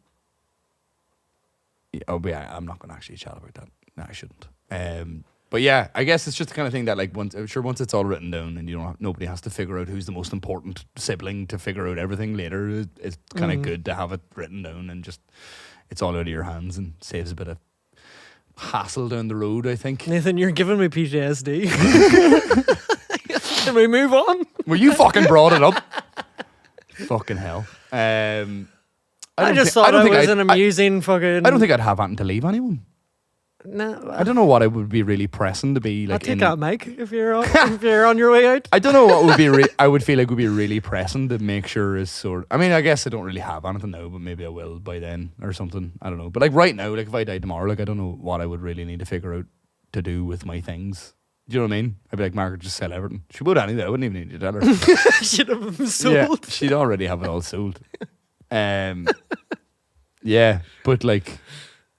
Oh, but yeah, I'm not going to actually chat about that. No, I shouldn't. But yeah, I guess it's just the kind of thing that like once it's all written down and nobody has to figure out who's the most important sibling to figure out everything later. It's kind of good to have it written down and just it's all out of your hands and saves a bit of hassle down the road, I think. Nathan, you're giving me PTSD. Can we move on? Well, you fucking brought it up. Fucking hell. I just thought it was an amusing fucking. I don't think I'd have anything to leave anyone. No, I don't know what I would be really pressing to be like. I'll take that, Mike, if you're on your way out. I don't know what would be. I would feel like would be really pressing to make sure is sort. I mean, I guess I don't really have anything now, but maybe I will by then or something. I don't know. But like right now, like if I died tomorrow, like I don't know what I would really need to figure out to do with my things. Do you know what I mean? I'd be like, Margaret, just sell everything. She would anyway. I wouldn't even need to tell her. Should have been sold. Yeah, she'd already have it all sold. Yeah, but like.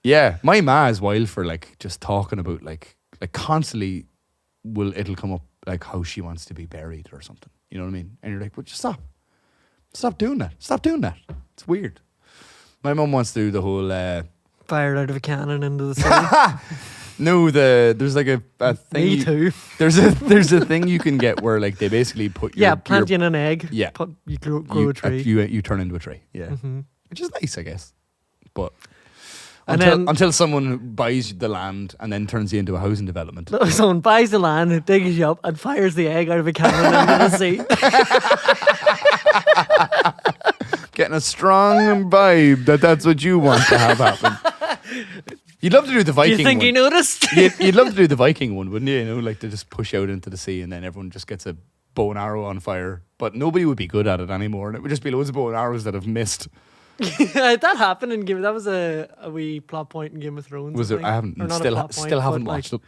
Yeah, my ma is wild for like just talking about like constantly it'll come up like how she wants to be buried or something. You know what I mean? And you're like, well, just stop doing that. Stop doing that. It's weird. My mum wants to do the whole fired out of a cannon into the sun. No, there's like a thing. Me too. There's a thing you can get where like they basically put your plant you in an egg. Yeah, you grow a tree. You turn into a tree. Yeah, which is nice, I guess. But. Until someone buys the land and then turns you into a housing development. Someone buys the land, digs you up, and fires the egg out of a cannon into the sea. Getting a strong vibe that's what you want to have happen. You'd love to do the Viking one. You think he noticed? You'd love to do the Viking one, wouldn't you? You know, like to just push out into the sea and then everyone just gets a bow and arrow on fire. But nobody would be good at it anymore. And it would just be loads of bow and arrows that have missed. That happened in Game. That was a wee plot point in Game of Thrones. Was it? I haven't. Still haven't watched it.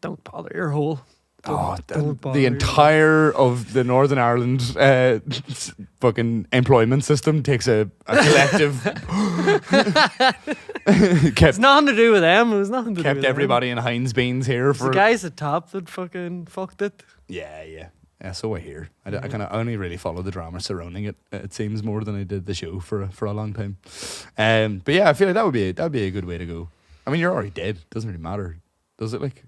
Don't bother your hole. The entire of the Northern Ireland fucking employment system takes a collective. It's nothing to do with them. It was nothing to do with everybody in Heinz beans here for the guys at top that fucking fucked it. Yeah, so I hear. I kind of only really follow the drama surrounding it. It seems more than I did the show for a long time. But yeah, I feel like that'd be a good way to go. I mean, you're already dead. Doesn't really matter, does it? Like,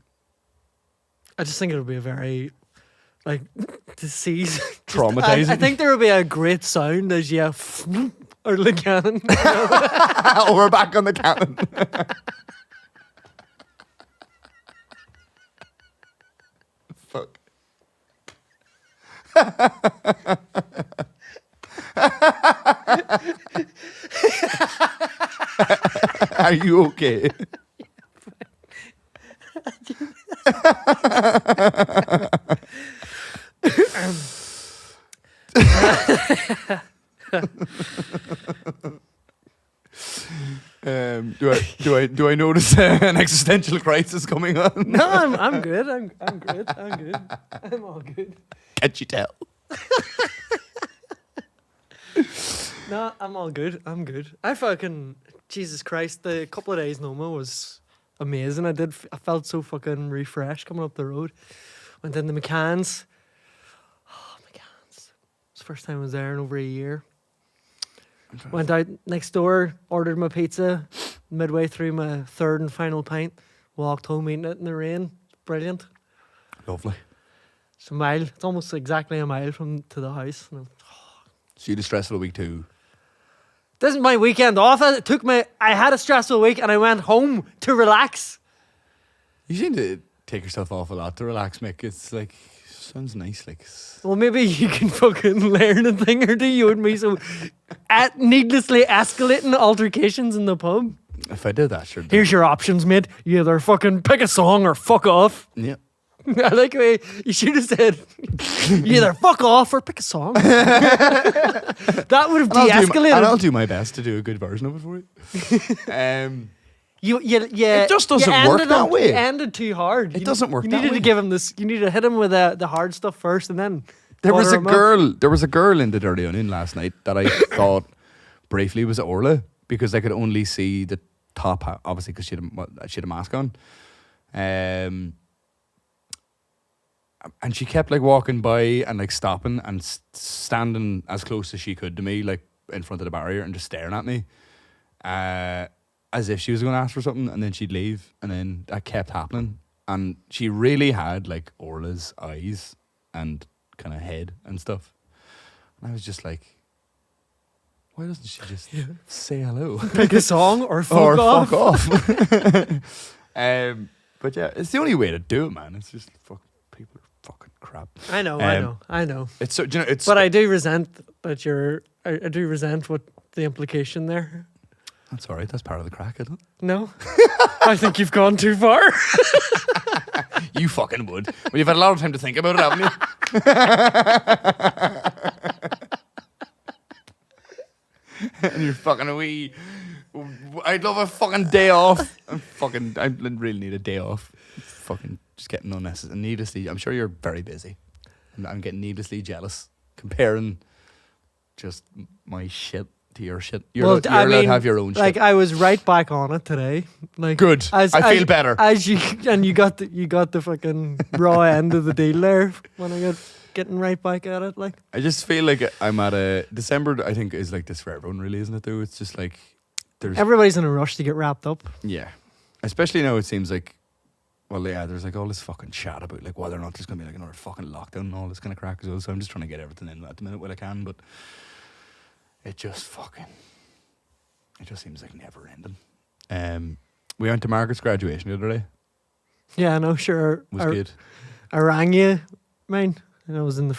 I just think it would be a very like disease traumatizing. I think there would be a great sound as you or the cannon. Oh, we're back on the cannon. Fuck. Are you okay? Do I notice an existential crisis coming on? No, I'm good. I'm good. I'm all good. Can't you tell? No, I'm all good. I'm good. I fucking Jesus Christ. The couple of days Noma was amazing. I felt so fucking refreshed coming up the road. Went in the McCann's. Oh, McCann's. It's the first time I was there in over a year. Went out next door, ordered my pizza. Midway through my third and final pint, walked home eating it in the rain. Brilliant. Lovely. It's a mile. It's almost exactly a mile to the house. So you had a stressful week too. This is my weekend off. I had a stressful week and I went home to relax. You seem to take yourself off a lot to relax, Mick. It's like, sounds nice. Like, Well, maybe you can fucking learn a thing or two, you and me. So, needlessly escalating altercations in the pub. if I did that, sure. Here's your options, mate. You either fucking pick a song or fuck off. Yeah. I like the way you should have said, you either fuck off or pick a song. That would have de-escalated. And I'll do my best to do a good version of it for you. It just doesn't work that way. You ended too hard. It doesn't work You that needed way. to give him this. You needed to hit him with the hard stuff first, and then There was a butter him up. girl in the Dirty Onion last night that I thought briefly was Orla because I could only see the top half, obviously because she had a mask on. And she kept like walking by and like stopping and standing as close as she could to me, like in front of the barrier, and just staring at me, as if she was going to ask for something, and then she'd leave, and then that kept happening. And she really had like Orla's eyes and kind of head and stuff. And I was just like, why doesn't she just say hello? Pick a song or fuck off. Fuck off. But yeah, it's the only way to do it, man. It's just people are fucking crap. I know. It's so, you know, it's. But I do resent that I do resent what the implication there. That's all right. That's part of the crack, isn't it? No, I think you've gone too far. You fucking would. Well, you've had a lot of time to think about it, haven't you? And you're fucking away. I'd love a fucking day off. I really need a day off. Fucking just getting unnecessary, needlessly. I'm sure you're very busy. I'm getting needlessly jealous comparing just my shit to your shit. You're allowed to have your own shit. Like I was right back on it today. Like good. I feel better. You got the fucking raw end of the deal there when I got getting right back at it. Like I just feel like I'm at a December. I think is like this for everyone, really, isn't it? Though it's just like everybody's in a rush to get wrapped up. Yeah, especially now it seems like. Well, yeah, there's like all this fucking chat about like whether or not there's going to be like another fucking lockdown and all this kind of crack as well. So I'm just trying to get everything in at the minute while I can, but it just seems like never ending. We went to Margaret's graduation the other day. Yeah, I know. Sure, It was good. I rang you, man, and I was on the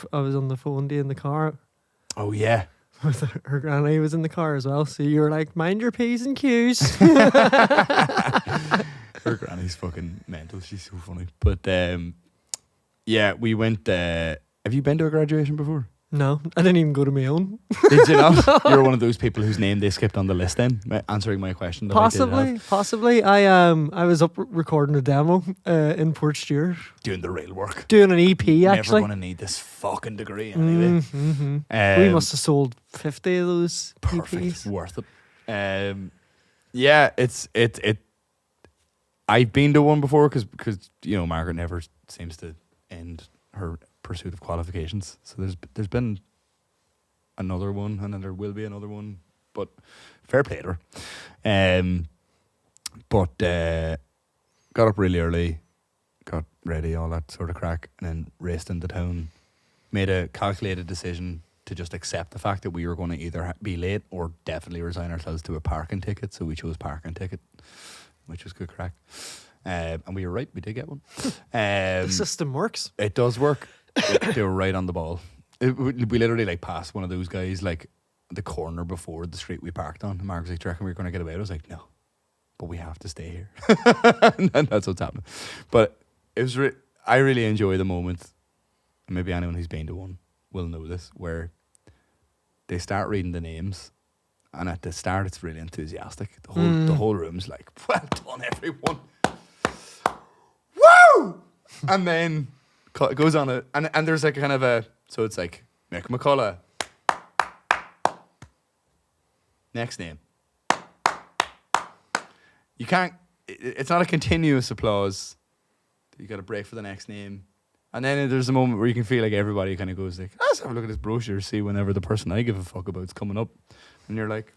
phone to you in the car. Oh yeah. Her granny was in the car as well, so you were like, mind your P's and Q's. Her granny's fucking mental. She's so funny. But yeah, we went. Have you been to a graduation before? No, I didn't even go to my own. Did you not? You're one of those people whose name they skipped on the list. Then answering my question. That Possibly. I was up recording a demo in Port Stewart, doing the real work, doing an EP. Actually, never going to need this fucking degree anyway. We must have sold 50 of those perfect, EPs. Worth it. Yeah, it. I've been to one before because you know Margaret never seems to end her pursuit of qualifications. So there's been another one, and then there will be another one. But fair play to her. But got up really early, got ready, all that sort of crack, and then raced into town. Made a calculated decision to just accept the fact that we were going to either be late or definitely resign ourselves to a parking ticket. So we chose parking ticket, which was good crack. And we were right, we did get one. The system works. It does work. They were right on the ball. We literally like passed one of those guys like the corner before the street we parked on. And Mark was like, do you reckon we were going to get away? I was like, no, but we have to stay here. And that's what's happening. But it was I really enjoy the moment, and maybe anyone who's been to one will know this, where they start reading the names, and at the start it's really enthusiastic. The whole room's like, well done, everyone. Woo! And then it goes on and there's like a kind of a, so it's like Mick McCullough. Next name. You can't, it's not a continuous applause. You got to break for the next name. And then there's a moment where you can feel like everybody kind of goes like, let's have a look at this brochure, see whenever the person I give a fuck about is coming up. And you're like,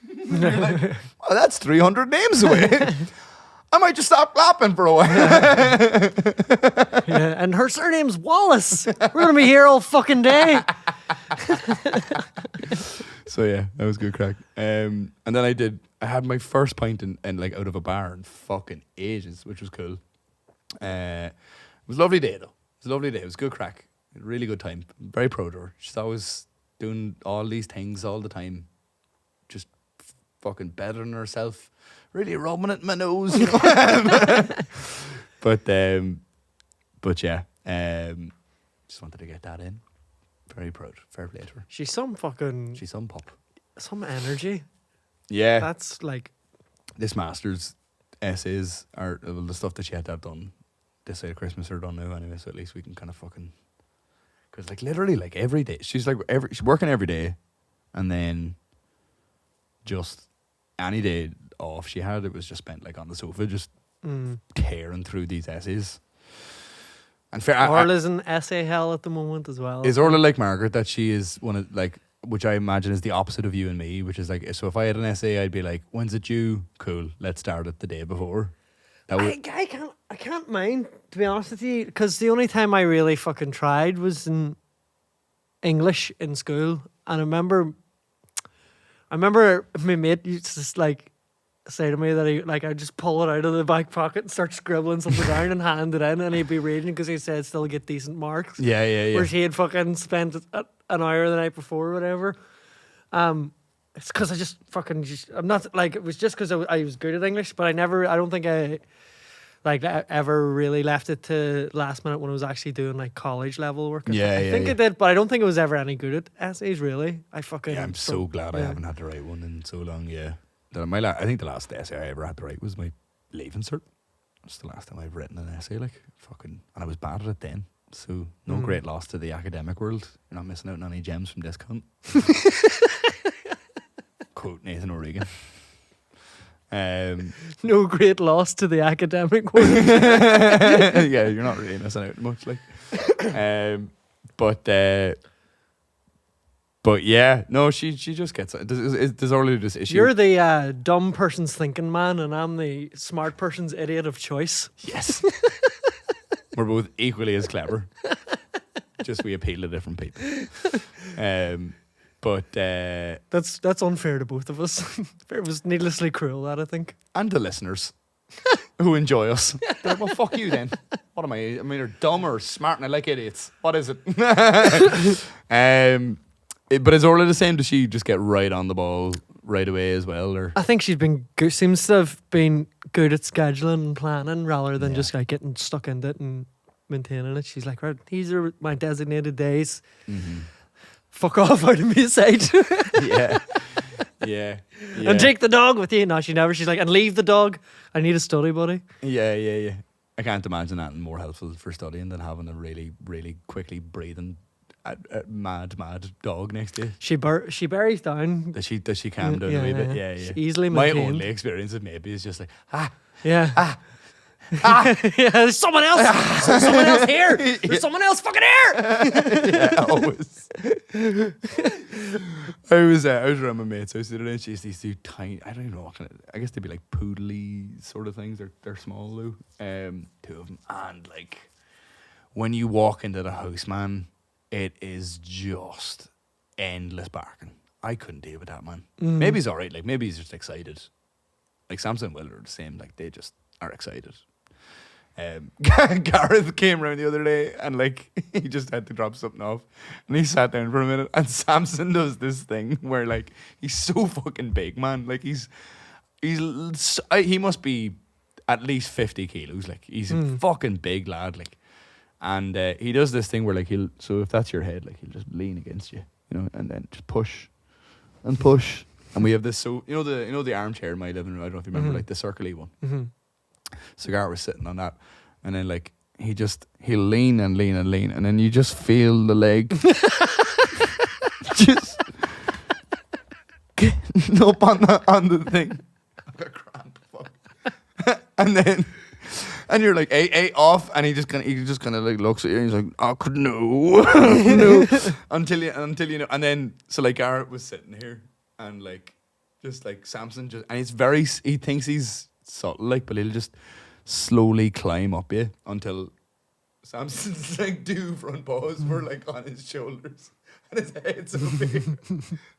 you're like, oh, that's 300 names away. I might just stop clapping for a while. Yeah, and her surname's Wallace. We're going to be here all fucking day. So yeah, that was good crack. And then I had my first pint in like out of a bar in fucking ages, which was cool. It was a lovely day though. It was a lovely day. It was good crack. Really good time. I'm very proud of her. She's always doing all these things all the time. Just fucking bettering herself. Really rubbing it in my nose. You know? But yeah. Just wanted to get that in. Very proud. Fair play to her. She's some pop. some energy. Yeah. That's like, This master's essays are the stuff that she had to have done this side of Christmas are done now anyway, so at least we can kind of fucking, because like literally like every day she's working every day, and then just any day off she had, it was just spent like on the sofa just tearing through these essays. And Orla's in essay hell at the moment as well. Is Orla like Margaret, that she is one of like, which I imagine is the opposite of you and me, which is like, so if I had an essay, I'd be like, when's it due? Cool, let's start it the day before. I can't mind, to be honest with you, because the only time I really fucking tried was in English in school, and I remember my mate used to just like say to me that I'd just pull it out of the back pocket and start scribbling something down and hand it in, and he'd be reading because he said still get decent marks. Yeah. Whereas he had fucking spent an hour the night before or whatever. It's because I'm not like, it was just because I was good at English, but I don't think I ever really left it to last minute when I was actually doing like college level work. I think I did, but I don't think it was ever any good at essays really. I'm so glad I haven't had to write one in so long. Yeah. I think the last essay I ever had to write was my leaving cert. It's the last time I've written an essay, like fucking, and I was bad at it then. So no great loss to the academic world. You're not missing out on any gems from discount. Quote Nathan O'Regan. No great loss to the academic world. Yeah, you're not really missing out much, like. But yeah, no, she just gets it. There's already this issue. You're the dumb person's thinking man, and I'm the smart person's idiot of choice. Yes. We're both equally as clever. Just we appeal to different people. But that's unfair to both of us. It was needlessly cruel, that I think. And the listeners who enjoy us. They're like, well, fuck you then. What am I? I mean, you're dumb or smart and I like idiots. What is it? But is Orla the same? Does she just get right on the ball right away as well? Or I think she's been good, seems to have been good at scheduling and planning rather than just like getting stuck into it and maintaining it. She's like, right, these are my designated days. Mm-hmm. Fuck off out of my sight. Yeah. And take the dog with you. No, she never. She's like, and leave the dog. I need a study buddy. Yeah. I can't imagine that more helpful for studying than having a really, really quickly breathing mad dog next to you. She buries down. Does she calm down a wee bit? Yeah. She easily My maintained. only experience of maybe is just like, yeah, there's someone else. There's someone else here. There's someone else fucking here. Yeah, always. I was around my mate's house the other day, and she has these two tiny, I don't even know what kind of, I guess they'd be like poodly sort of things. They're small though. Two of them, and like when you walk into the house, man, it is just endless barking. I couldn't deal with that, man. Maybe he's alright, like maybe he's just excited. Like Samson and Will are the same, like they just are excited. Gareth came around the other day and like he just had to drop something off, and he sat down for a minute. And Samson does this thing where like he's so fucking big, man. Like he must be at least 50 kilos. Like he's a fucking big lad. Like, and he does this thing where like so if that's your head, like he'll just lean against you, and then just push and push. And we have this, so you know the armchair in my living room. I don't know if you remember, like the circle-y one. Mm-hmm. So Gareth was sitting on that, and then like he'll lean and lean and lean, and then you just feel the leg just getting up on the thing. I've got cramp, fuck. And you're like, hey, off, and he just kind of like looks at you, and he's like, oh, no, no, until you know, and then so like Gareth was sitting here. And like, just like Samson, he thinks he's subtle, like, but he'll just slowly climb up you until Samson's like front paws were like on his shoulders and his head's up here,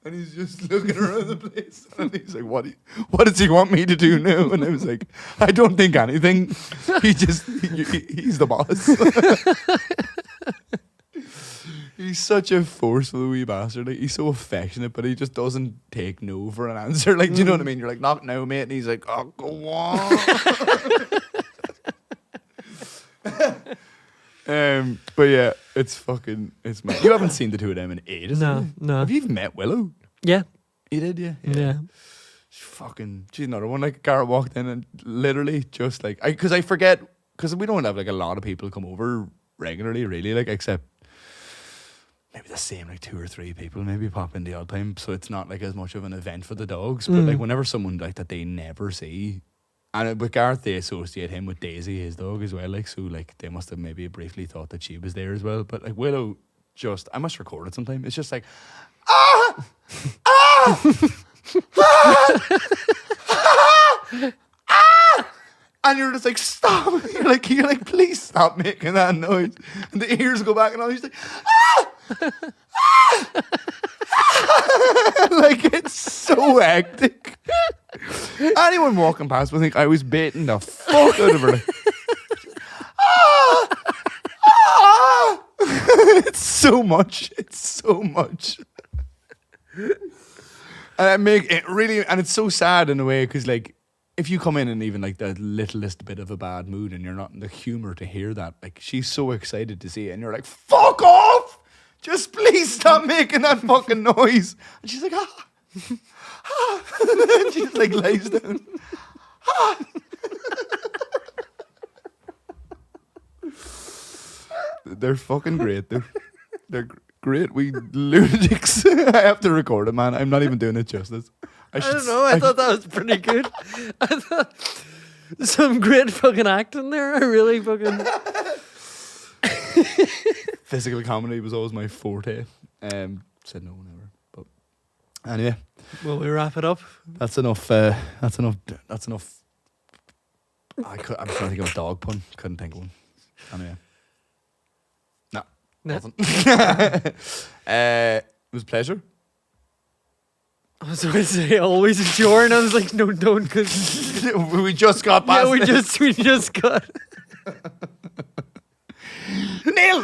and he's just looking around the place, and he's like, what does he want me to do now? And I was like, I don't think anything. He's the boss. He's such a forceful wee bastard. Like, he's so affectionate, but he just doesn't take no for an answer. Like, do you know what I mean? You're like, not now, mate. And he's like, oh, go on. But yeah, it's mad. You haven't seen the two of them in ages. No. Have you even met Willow? Yeah. You did, yeah. Yeah. She's another one. Like, Garrett walked in and literally just like, because I forget, because we don't have like a lot of people come over regularly, really, like, except maybe the same like 2 or 3 people maybe pop in the odd time, so it's not like as much of an event for the dogs. But like whenever someone like that they never see, and with Gareth they associate him with Daisy, his dog, as well. Like, so like they must have maybe briefly thought that she was there as well. But like Willow, I must record it sometime. It's just like and you're just like, stop. You're like, please stop making that noise. And the ears go back and all. He's like, like, it's so hectic. Anyone walking past would think I was baiting the fuck out of her. Like, it's so much. And it's so sad in a way, because like, if you come in and even like the littlest bit of a bad mood and you're not in the humor to hear that, like, she's so excited to see it, and you're like, fuck off! Just please stop making that fucking noise. And she's like, and she like lays down. They're fucking great, though. They're great wee lunatics. I have to record it, man. I'm not even doing it justice. I don't know. I thought that was pretty good. I thought some great fucking acting there. I really fucking. Physical comedy was always my forte. Said no one ever. But anyway, will we wrap it up? That's enough. That's enough. I'm trying to think of a dog pun. Couldn't think of one. Anyway, no. Nothing. It was a pleasure. I was going to say always a chore, and I was like, no, don't, because we just got past. Yeah, we just got. Neil.